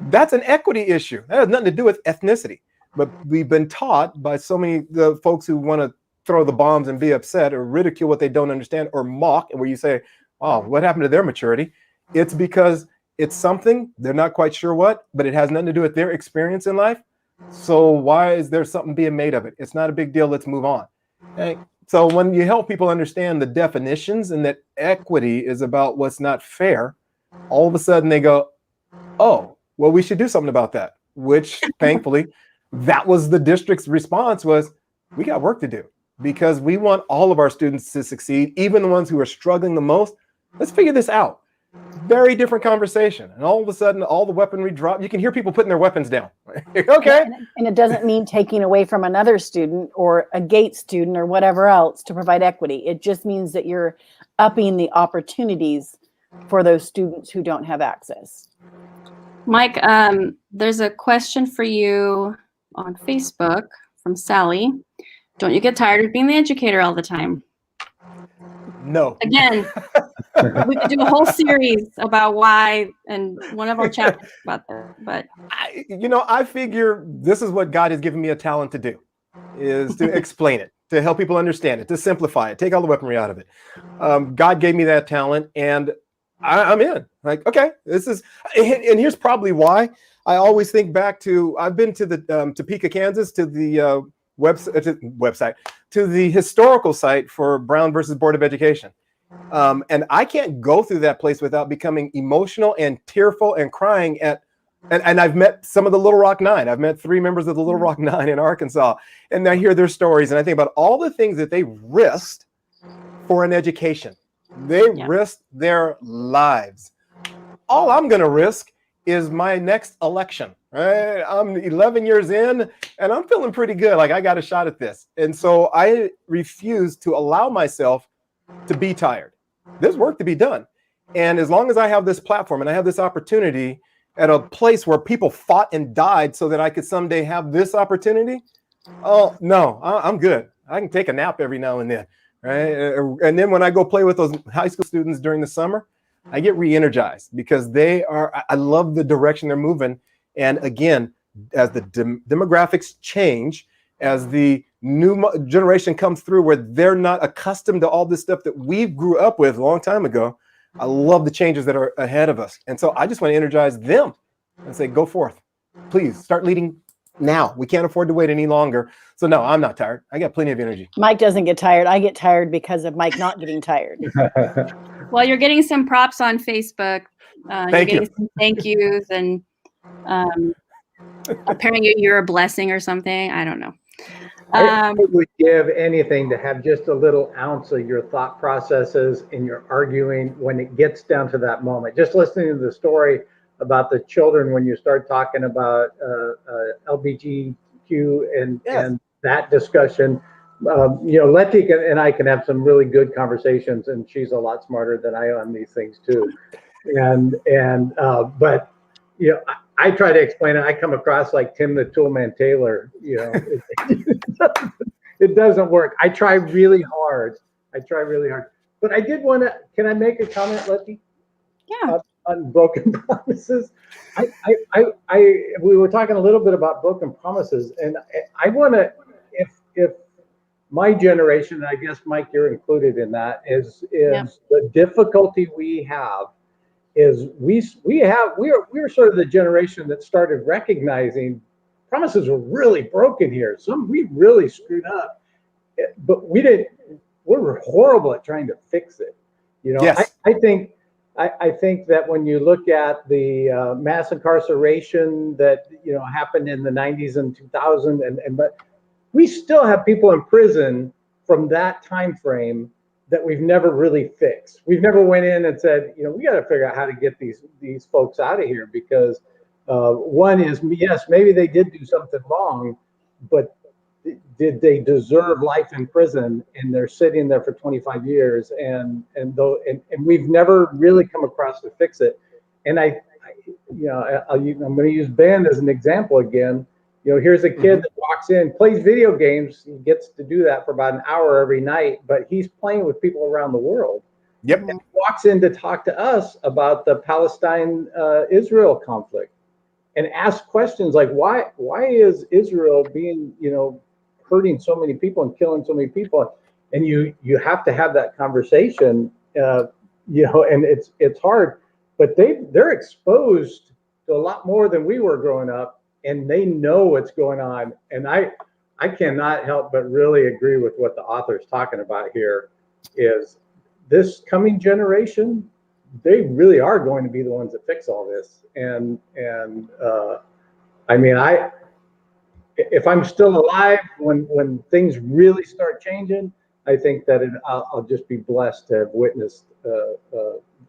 that's an equity issue. That has nothing to do with ethnicity. But we've been taught by so many the folks who want to throw the bombs and be upset or ridicule what they don't understand or mock, and where you say, oh, what happened to their maturity? It's because it's something they're not quite sure what, but it has nothing to do with their experience in life. So why is there something being made of it? It's not a big deal. Let's move on. Okay? So when you help people understand the definitions and that equity is about what's not fair, all of a sudden they go, oh, well, we should do something about that, which thankfully, that was the district's response was, we got work to do. Because we want all of our students to succeed, even the ones who are struggling the most. Let's figure this out. Very different conversation. And all of a sudden, all the weaponry drop. You can hear people putting their weapons down. Okay. And it doesn't mean taking away from another student or a gate student or whatever else to provide equity. It just means that you're upping the opportunities for those students who don't have access. Mike, there's a question for you on Facebook from Sally. Don't you get tired of being the educator all the time? No. Again, we could do a whole series about why, and one of our chapters about that. But I figure this is what God has given me a talent to do, is to explain it, to help people understand it, to simplify it, take all the weaponry out of it. God gave me that talent, and I'm in. Like, okay, this is, and here's probably why. I always think back to, I've been to the Topeka, Kansas, to the website, to the historical site for Brown versus Board of Education. And I can't go through that place without becoming emotional and tearful and crying at, and I've met some of the Little Rock Nine. I've met 3 members of the Little Rock Nine in Arkansas, and I hear their stories, and I think about all the things that they risked for an education. They risked their lives. All I'm going to risk is my next election. Right? I'm 11 years in, and I'm feeling pretty good. Like, I got a shot at this. And so I refuse to allow myself to be tired. There's work to be done. And as long as I have this platform and I have this opportunity at a place where people fought and died so that I could someday have this opportunity, oh, no, I'm good. I can take a nap every now and then. Right? And then when I go play with those high school students during the summer, I get re-energized because I love the direction they're moving. And again, as the demographics change, as the new generation comes through where they're not accustomed to all this stuff that we grew up with a long time ago, I love the changes that are ahead of us. And so I just want to energize them and say, go forth. Please start leading now. We can't afford to wait any longer. So no, I'm not tired. I got plenty of energy. Mike doesn't get tired. I get tired because of Mike not getting tired. well, you're getting some props on Facebook. Thank you. Some thank yous, and apparently you're a blessing or something. I don't know. I would give anything to have just a little ounce of your thought processes and your arguing when it gets down to that moment. Just listening to the story about the children when you start talking about LGBTQ and that discussion. Letty and I can have some really good conversations, and she's a lot smarter than I am on these things too. But I try to explain it. I come across like Tim the Toolman Taylor. It doesn't work. I try really hard. But I did want to. Can I make a comment, Letty? Yeah. On broken promises. We were talking a little bit about broken promises, and I want to. If my generation, and I guess Mike, you're included in that, is the difficulty we have. Is we're sort of the generation that started recognizing promises were really broken here. We really screwed up, but we were horrible at trying to fix it. Yes. I think that when you look at the mass incarceration that happened in the 90s and 2000, but we still have people in prison from that time frame that we've never really fixed. We've never went in and said, we got to figure out how to get these folks out of here, because one is, yes, maybe they did do something wrong, but did they deserve life in prison? And they're sitting there for 25 years, and we've never really come across to fix it. And I'm going to use Ben as an example again. Here's a kid that walks in, plays video games. He gets to do that for about an hour every night, but he's playing with people around the world. Yep. And he walks in to talk to us about the Palestine-Israel conflict, and ask questions like, why is Israel being, hurting so many people and killing so many people? And you have to have that conversation, and it's hard, but they're exposed to a lot more than we were growing up. And they know what's going on. And I cannot help but really agree with what the author's talking about here, is this coming generation, they really are going to be the ones that fix all this. And if I'm still alive when things really start changing, I think that I'll just be blessed to have witnessed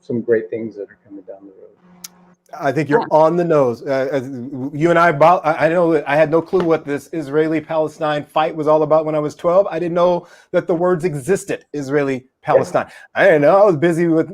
some great things that are coming down the road. I think you're on the nose. You and I know that I had no clue what this Israeli-Palestine fight was all about when I was 12. I didn't know that the words existed, Israeli-Palestine. I didn't know. I was busy with,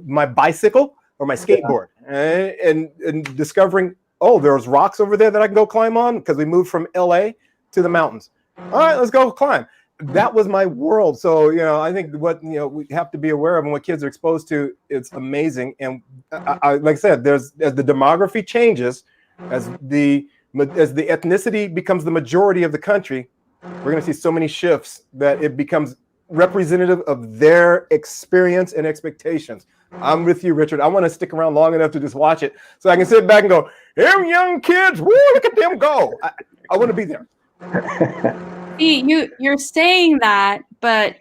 my bicycle or my skateboard, and discovering, oh, there's rocks over there that I can go climb on because we moved from LA to the mountains. All right, let's go climb. That was my world. So, I think what, we have to be aware of and what kids are exposed to, it's amazing. And like I said, as the demography changes, as the ethnicity becomes the majority of the country, we're going to see so many shifts that it becomes representative of their experience and expectations. I'm with you, Richard. I want to stick around long enough to just watch it so I can sit back and go, them young kids, woo, look at them go. I want to be there. See, you're saying that, but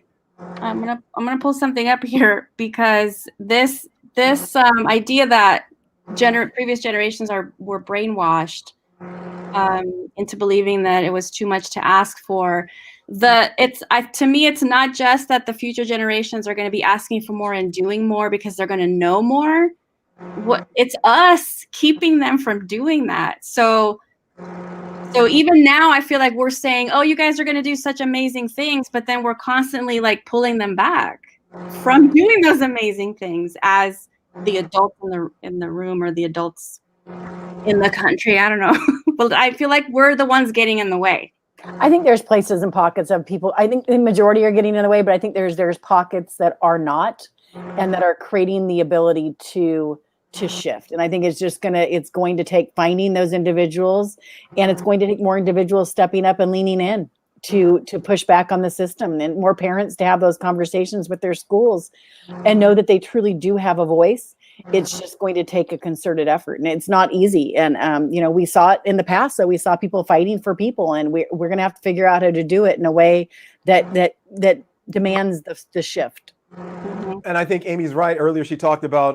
I'm gonna pull something up here, because this idea that previous generations were brainwashed into believing that it was too much to ask for. To me, it's not just that the future generations are going to be asking for more and doing more because they're going to know more. It's us keeping them from doing that. So even now, I feel like we're saying, "Oh, you guys are going to do such amazing things," but then we're constantly like pulling them back from doing those amazing things as the adults in the room, or the adults in the country. I don't know, but I feel like we're the ones getting in the way. I think there's places and pockets of people. I think the majority are getting in the way, but I think there's pockets that are not, and that are creating the ability to shift. And I think it's going to take finding those individuals, and it's going to take more individuals stepping up and leaning in to push back on the system, and more parents to have those conversations with their schools and know that they truly do have a voice. It's just going to take a concerted effort, and it's not easy. And we saw it in the past. So we saw people fighting for people, and we're going to have to figure out how to do it in a way that demands the shift. And I think Amy's right. Earlier, she talked about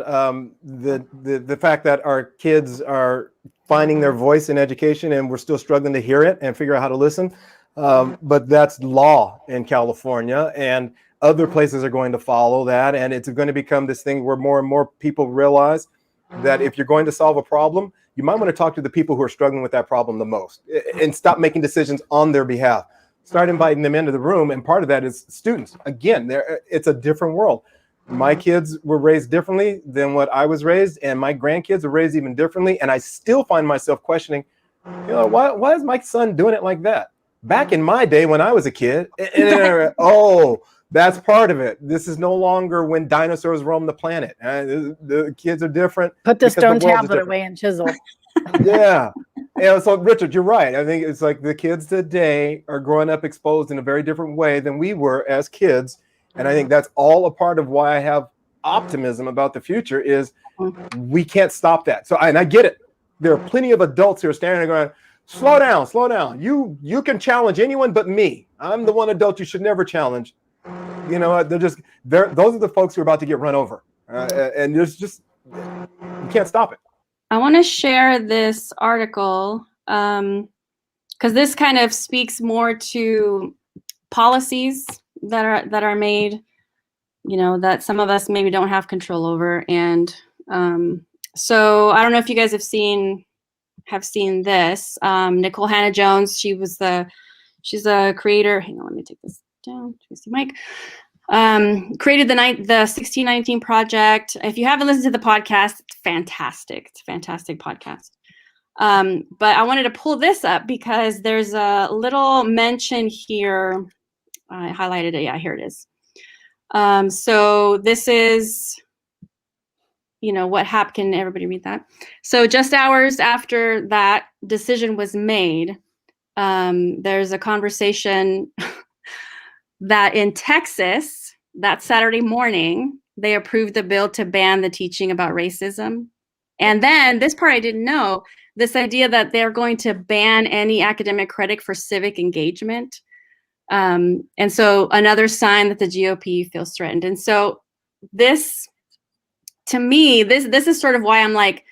the fact that our kids are finding their voice in education, and we're still struggling to hear it and figure out how to listen. But that's law in California, and other places are going to follow that. And it's going to become this thing where more and more people realize that if you're going to solve a problem, you might want to talk to the people who are struggling with that problem the most, and stop making decisions on their behalf. Start inviting them into the room. And part of that is students. Again, it's a different world. My kids were raised differently than what I was raised, and my grandkids were raised even differently. And I still find myself questioning, why is my son doing it like that? Back in my day when I was a kid, oh, that's part of it. This is no longer when dinosaurs roamed the planet. The kids are different. Put the stone tablet away and chisel. Yeah. And so, Richard, you're right. I think it's like the kids today are growing up exposed in a very different way than we were as kids. And I think that's all a part of why I have optimism about the future, is we can't stop that. So, and I get it. There are plenty of adults who are standing there going, slow down, slow down. You can challenge anyone but me. I'm the one adult you should never challenge. You know what? Those are the folks who are about to get run over. And there's just, you can't stop it. I want to share this article because this kind of speaks more to policies that are made, that some of us maybe don't have control over. And so I don't know if you guys have seen this. Nicole Hannah-Jones, she's a creator. Hang on, let me take this down. Tracy Mike. Created the 1619 Project. If you haven't listened to the podcast, it's fantastic. It's a fantastic podcast. But I wanted to pull this up because there's a little mention here. I highlighted it. Yeah, here it is. So this is, what happened. Can everybody read that? So just hours after that decision was made, there's a conversation that in Texas, that Saturday morning, they approved the bill to ban the teaching about racism. And then this part I didn't know, this idea that they're going to ban any academic credit for civic engagement. And so another sign that the GOP feels threatened. And so this, to me, this is sort of why I'm like,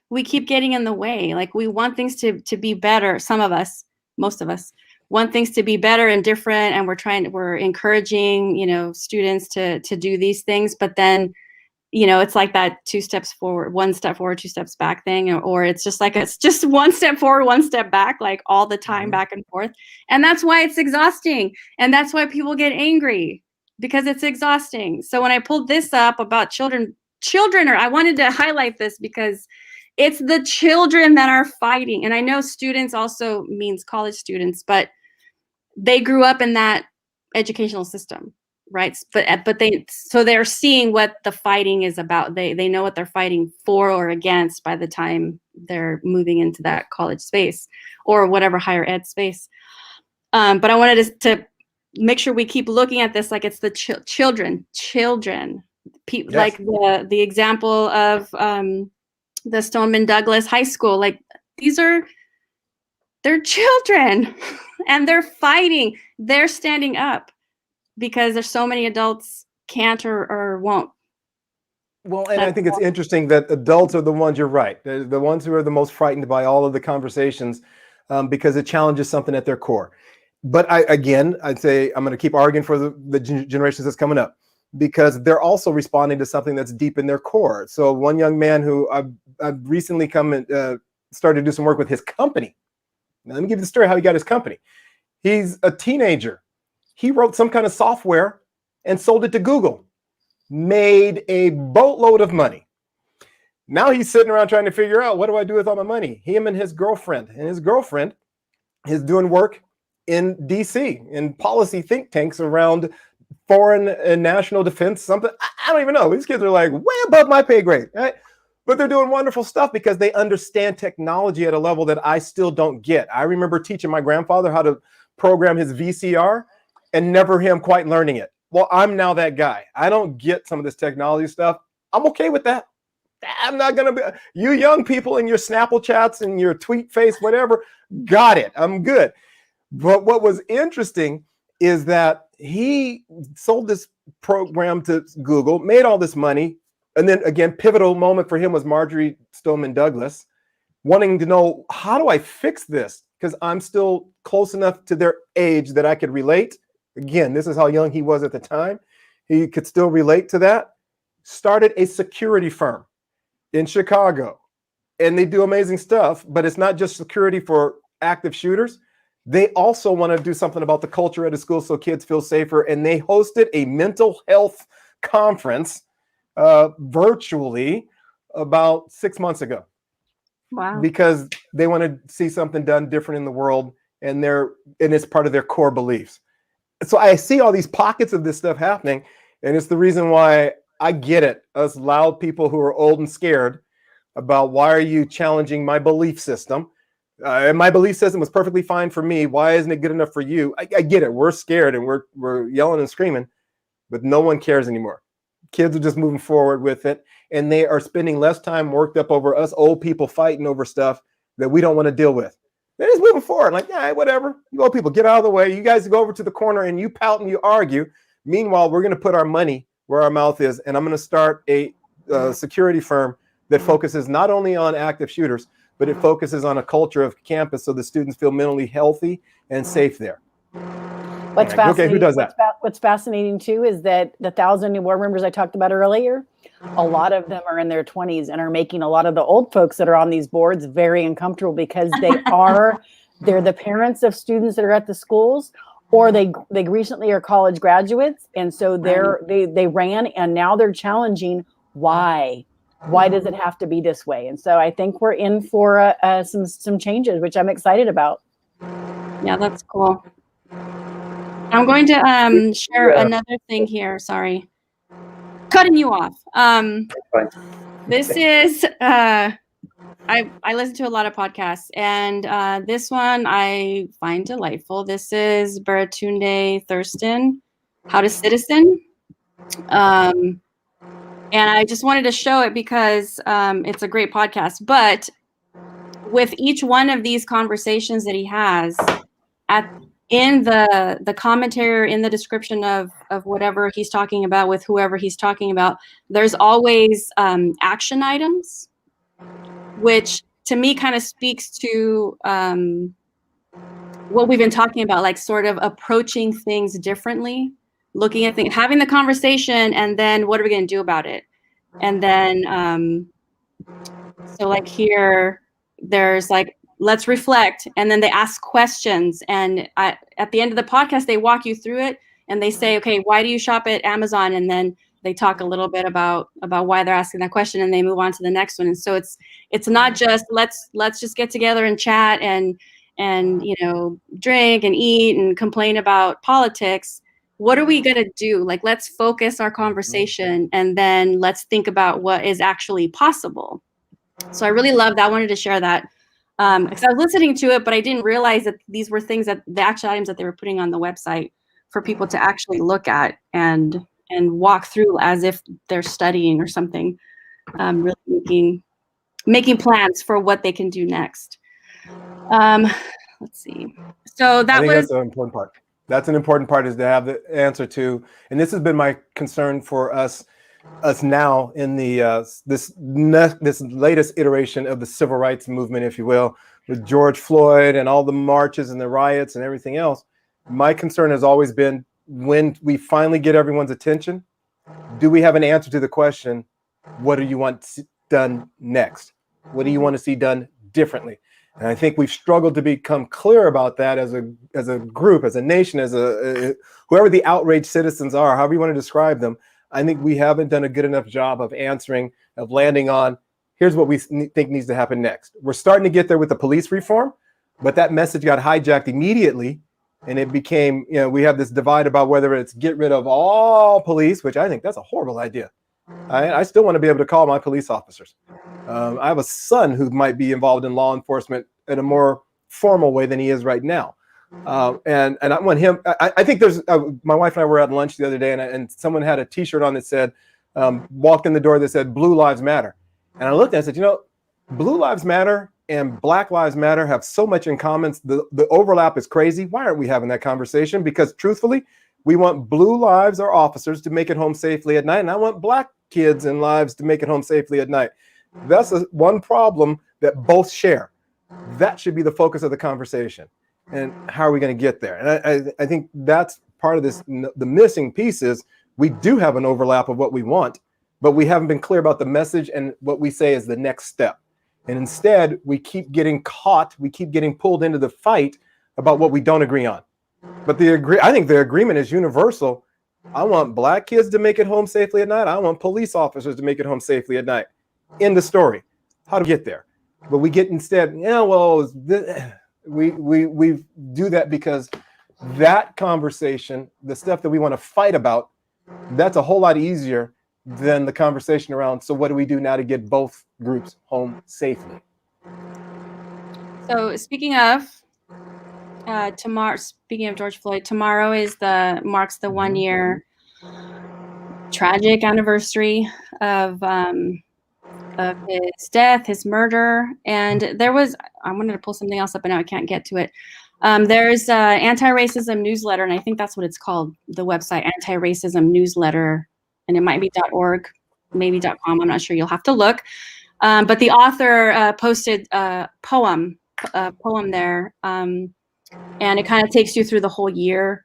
we keep getting in the way. Like, we want things to be better. Some of us, most of us, want things to be better and different, and we're encouraging, students to do these things. But then, it's like that 2 steps forward, 1 step forward, 2 steps back thing, or it's just like it's just 1 step forward, 1 step back, like all the time, back and forth. And that's why it's exhausting. And that's why people get angry, because it's exhausting. So when I pulled this up about children I wanted to highlight this because it's the children that are fighting. And I know students also means college students, but they grew up in that educational system, right? But they're seeing what the fighting is about. They know what they're fighting for or against by the time they're moving into that college space or whatever higher ed space. But I wanted to make sure we keep looking at this like it's the children. Yes. Like the example of the Stoneman Douglas High School. Like they're children and they're fighting. They're standing up because there's so many adults can't or won't. Well, and I think it's interesting that adults are the ones, you're right, they're the ones who are the most frightened by all of the conversations because it challenges something at their core. But I'd say I'm going to keep arguing for the generations that's coming up, because they're also responding to something that's deep in their core. So one young man who I've recently come and started to do some work with his company. Now, let me give you the story how he got his company. He's a teenager. He wrote some kind of software and sold it to Google. Made a boatload of money. Now he's sitting around trying to figure out, what do I do with all my money? Him and his girlfriend is doing work in DC in policy think tanks around foreign and national defense, something. I don't even know. These kids are like way above my pay grade, right? But they're doing wonderful stuff because they understand technology at a level that I still don't get. I remember teaching my grandfather how to program his VCR and never him quite learning it. Well, I'm now that guy. I don't get some of this technology stuff. I'm okay with that. I'm not going to be, you young people in your Snapple chats and your tweet face, whatever, got it. I'm good. But what was interesting is that he sold this program to Google, made all this money. And then again, pivotal moment for him was Marjorie Stoneman Douglas wanting to know, how do I fix this? Because I'm still close enough to their age that I could relate. Again, this is how young he was at the time. He could still relate to that. Started a security firm in Chicago. And they do amazing stuff, but it's not just security for active shooters. They also want to do something about the culture at a school so kids feel safer. And they hosted a mental health conference virtually about 6 months ago. Wow. Because they want to see something done different in the world, and it's part of their core beliefs. So I see all these pockets of this stuff happening, and it's the reason why I get it. Us loud people who are old and scared about, why are you challenging my belief system? And my belief system was perfectly fine for me. Why isn't it good enough for you? I get it. We're scared and we're yelling and screaming, but no one cares anymore. Kids are just moving forward with it, and they are spending less time worked up over us old people fighting over stuff that we don't want to deal with. They're just moving forward, like, yeah, whatever. You old people, get out of the way. You guys go over to the corner and you pout and you argue. Meanwhile, we're going to put our money where our mouth is, and I'm going to start a security firm that focuses not only on active shooters, but it focuses on a culture of campus so the students feel mentally healthy and safe there. What's fascinating, okay, who does that? What's fascinating too is that the 1,000 new board members I talked about earlier, a lot of them are in their 20s and are making a lot of the old folks that are on these boards very uncomfortable, because they're the parents of students that are at the schools, or they recently are college graduates, and so they ran, and now they're challenging why does it have to be this way? And so I think we're in for some changes, which I'm excited about. Yeah, that's cool. I'm going to share another thing here. Sorry, cutting you off. This is I listen to a lot of podcasts, and this one I find delightful. This is Baratunde Thurston, How to Citizen. And I just wanted to show it because it's a great podcast. But with each one of these conversations that he has, in the commentary, in the description of whatever he's talking about with whoever he's talking about, there's always action items, which to me kind of speaks to what we've been talking about, like sort of approaching things differently, looking at things, having the conversation, and then what are we going to do about it? And then, so like here, there's like, let's reflect. And then they ask questions. And at the end of the podcast, they walk you through it and they say, okay, why do you shop at Amazon? And then they talk a little bit about why they're asking that question, and they move on to the next one. And so it's not just let's just get together and chat and drink and eat and complain about politics. What are we going to do? Like, let's focus our conversation, and then let's think about what is actually possible. So I really loved that. I wanted to share that because I was listening to it, but I didn't realize that these were things that the actual items that they were putting on the website for people to actually look at and walk through as if they're studying or something, really making plans for what they can do next. Let's see. So that was that's an important part. That's an important part, is to have the answer to, and this has been my concern for us now in the this latest iteration of the civil rights movement, if you will, with George Floyd and all the marches and the riots and everything else. My concern has always been, when we finally get everyone's attention, do we have an answer to the question, what do you want done next? What do you want to see done differently? And I think we've struggled to become clear about that as a group, as a nation, as whoever the outraged citizens are, however you want to describe them. I think we haven't done a good enough job of answering, of landing on, here's what we think needs to happen next. We're starting to get there with the police reform, but that message got hijacked immediately. And it became, we have this divide about whether it's get rid of all police, which I think that's a horrible idea. I still want to be able to call my police officers. I have a son who might be involved in law enforcement in a more formal way than he is right now. And I want him, I think there's, my wife and I were at lunch the other day, and someone had a t-shirt on that said, walked in the door that said, Blue Lives Matter. And I looked at it and said, Blue Lives Matter and Black Lives Matter have so much in common. The overlap is crazy. Why aren't we having that conversation? Because truthfully, we want blue lives, our officers, to make it home safely at night. And I want black kids and lives to make it home safely at night. That's one problem that both share. That should be the focus of the conversation. And how are we going to get there? And I think that's part of this. The missing piece is we do have an overlap of what we want, but we haven't been clear about the message and what we say is the next step. And instead, we keep getting caught. We keep getting pulled into the fight about what we don't agree on. But I think the agreement is universal. I want black kids to make it home safely at night. I want police officers to make it home safely at night. End of story. How to get there? But we get instead, we do that because that conversation, the stuff that we want to fight about, that's a whole lot easier than the conversation around, so what do we do now to get both groups home safely? So speaking of George Floyd, tomorrow marks the 1 year tragic anniversary of his death, his murder. And I wanted to pull something else up, but now I can't get to it. There's an anti-racism newsletter, and I think that's what it's called, the website, anti-racism newsletter, and it might be .org, maybe .com. I'm not sure. You'll have to look. But the author posted a poem there, and it kind of takes you through the whole year.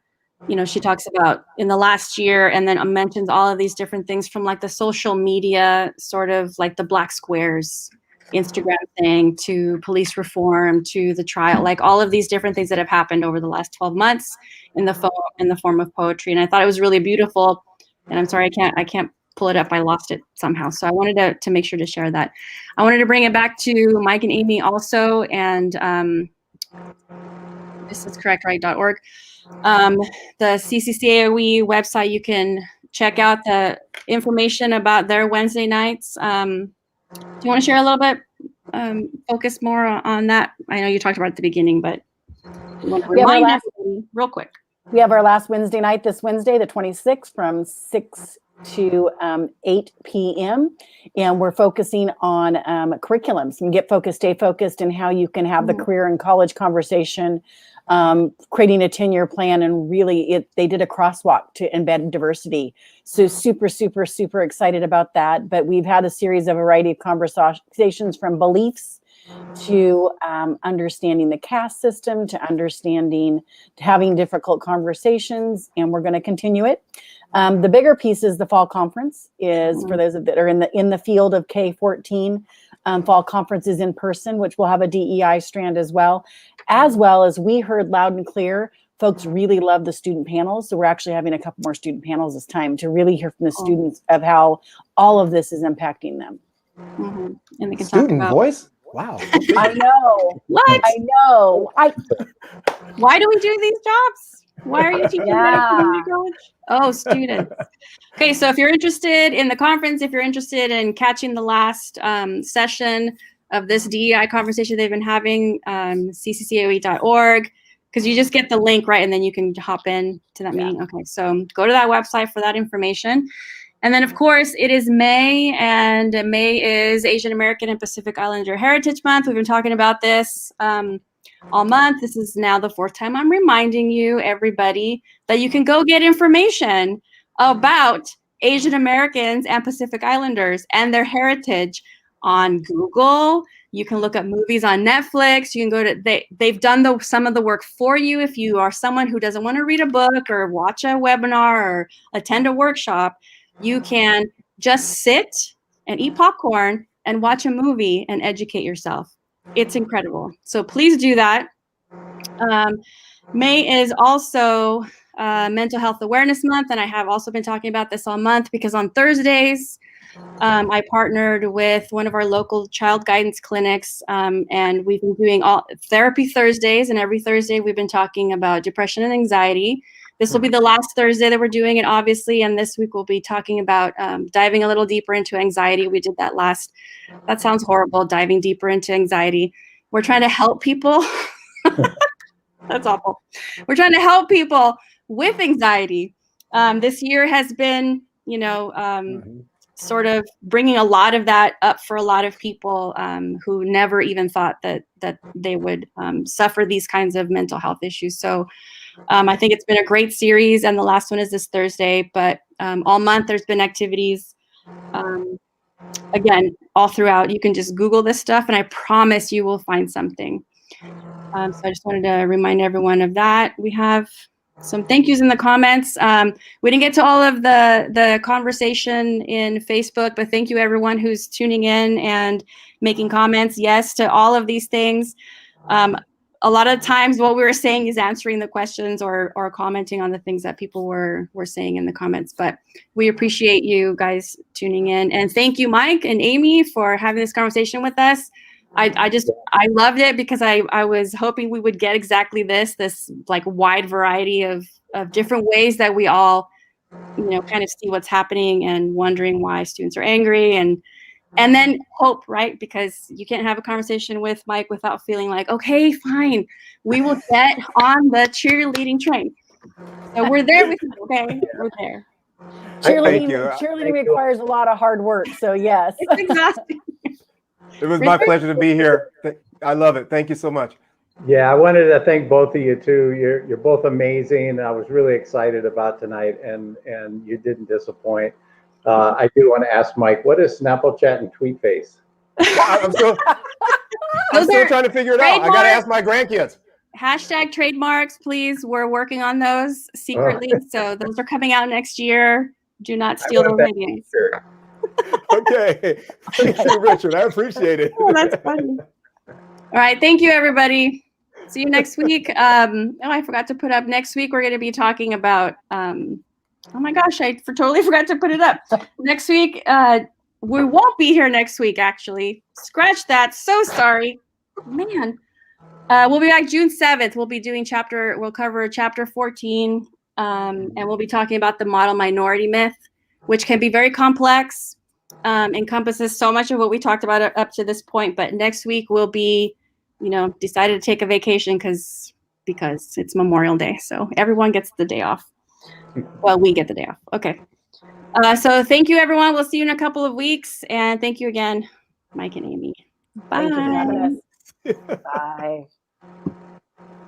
She talks about in the last year, and then mentions all of these different things, from like the social media, sort of like the Black Squares Instagram thing, to police reform, to the trial, like all of these different things that have happened over the last 12 months in the form of poetry. And I thought it was really beautiful. And I'm sorry, I can't pull it up. I lost it somehow. So I wanted to make sure to share that. I wanted to bring it back to Mike and Amy also. And this is correct, right? .org. The CCCAOE website, you can check out the information about their Wednesday nights. Do you want to share a little bit, focus more on that? I know you talked about it at the beginning, but you want to remind everybody real quick. We have our last Wednesday night this Wednesday, the 26th, from 6 to 8 p.m. And we're focusing on curriculums and Get Focused, Stay Focused, and how you can have the career and college conversation, creating a 10-year plan. And really, they did a crosswalk to embed diversity. So super, super, super excited about that. But we've had a variety of conversations, from beliefs to understanding the caste system, to having difficult conversations, and we're going to continue it. The bigger piece is the fall conference is for those that are in the field of K-14. Fall conference is in person, which will have a DEI strand as well as we heard loud and clear. Folks really love the student panels. So we're actually having a couple more student panels this time to really hear from the students of how all of this is impacting them. And they can Student talk about voice? Wow. I know. What? I know. Why do we do these jobs? Why are you teaching that at community college? Oh, students. Okay, so if you're interested in the conference, if you're interested in catching the last session of this DEI conversation they've been having, cccaoe.org, because you just get the link, right? And then you can hop in to that meeting. Okay, so go to that website for that information. And then, of course, it is May, and May is Asian American and Pacific Islander Heritage Month. We've been talking about this all month. This is now the 4th time I'm reminding you, everybody, that you can go get information about Asian Americans and Pacific Islanders and their heritage on Google. You can look up movies on Netflix. You can go to, they've done some of the work for you. If you are someone who doesn't want to read a book or watch a webinar or attend a workshop, you can just sit and eat popcorn and watch a movie and educate yourself. It's incredible. So please do that. May is also Mental Health Awareness Month, and I have also been talking about this all month because on Thursdays, I partnered with one of our local child guidance clinics, and we've been doing all therapy Thursdays, and every Thursday we've been talking about depression and anxiety. This will be the last Thursday that we're doing it, obviously, and this week we'll be talking about diving a little deeper into anxiety. We did that that sounds horrible, diving deeper into anxiety. We're trying to help people. That's awful. We're trying to help people with anxiety. This year has been, sort of bringing a lot of that up for a lot of people who never even thought that they would suffer these kinds of mental health issues. So I think it's been a great series, and the last one is this Thursday, but all month there's been activities. Again, all throughout, you can just Google this stuff and I promise you will find something. So I just wanted to remind everyone of that. We have some thank yous in the comments. We didn't get to all of the conversation in Facebook, but thank you everyone who's tuning in and making comments. Yes to all of these things. A lot of times what we were saying is answering the questions or commenting on the things that people were saying in the comments, but we appreciate you guys tuning in. And thank you, Mike and Amy, for having this conversation with us. I loved it because I was hoping we would get exactly this like wide variety of different ways that we all, kind of see what's happening and wondering why students are angry and then hope, right? Because you can't have a conversation with Mike without feeling like, okay, fine, we will get on the cheerleading train. So we're there with you, okay? We're there. Cheerleading requires a lot of hard work, so yes. It's exhausting. It was my pleasure to be here. I love it. Thank you so much. Yeah, I wanted to thank both of you too. You're both amazing. I was really excited about tonight, and you didn't disappoint. I do want to ask Mike, what is Snapple Chat and Tweet Face? I'm still trying to figure it out. I got to ask my grandkids. Hashtag trademarks, please. We're working on those secretly. So those are coming out next year. Do not steal those ideas. Okay. Thank you, Richard. I appreciate it. Oh, that's funny. All right. Thank you, everybody. See you next week. I forgot to put up next week. We're going to be talking about, oh my gosh, I totally forgot to put it up. Next week, we won't be here next week, actually. Scratch that. So sorry. Man. We'll be back June 7th. We'll cover chapter 14, and we'll be talking about the model minority myth, which can be very complex, encompasses so much of what we talked about up to this point. But next week we'll be, decided to take a vacation because it's Memorial Day. So everyone gets the day off. Well, we get the day off. Okay. So thank you, everyone. We'll see you in a couple of weeks. And thank you again, Mike and Amy. Bye. Thank you for having us. Bye.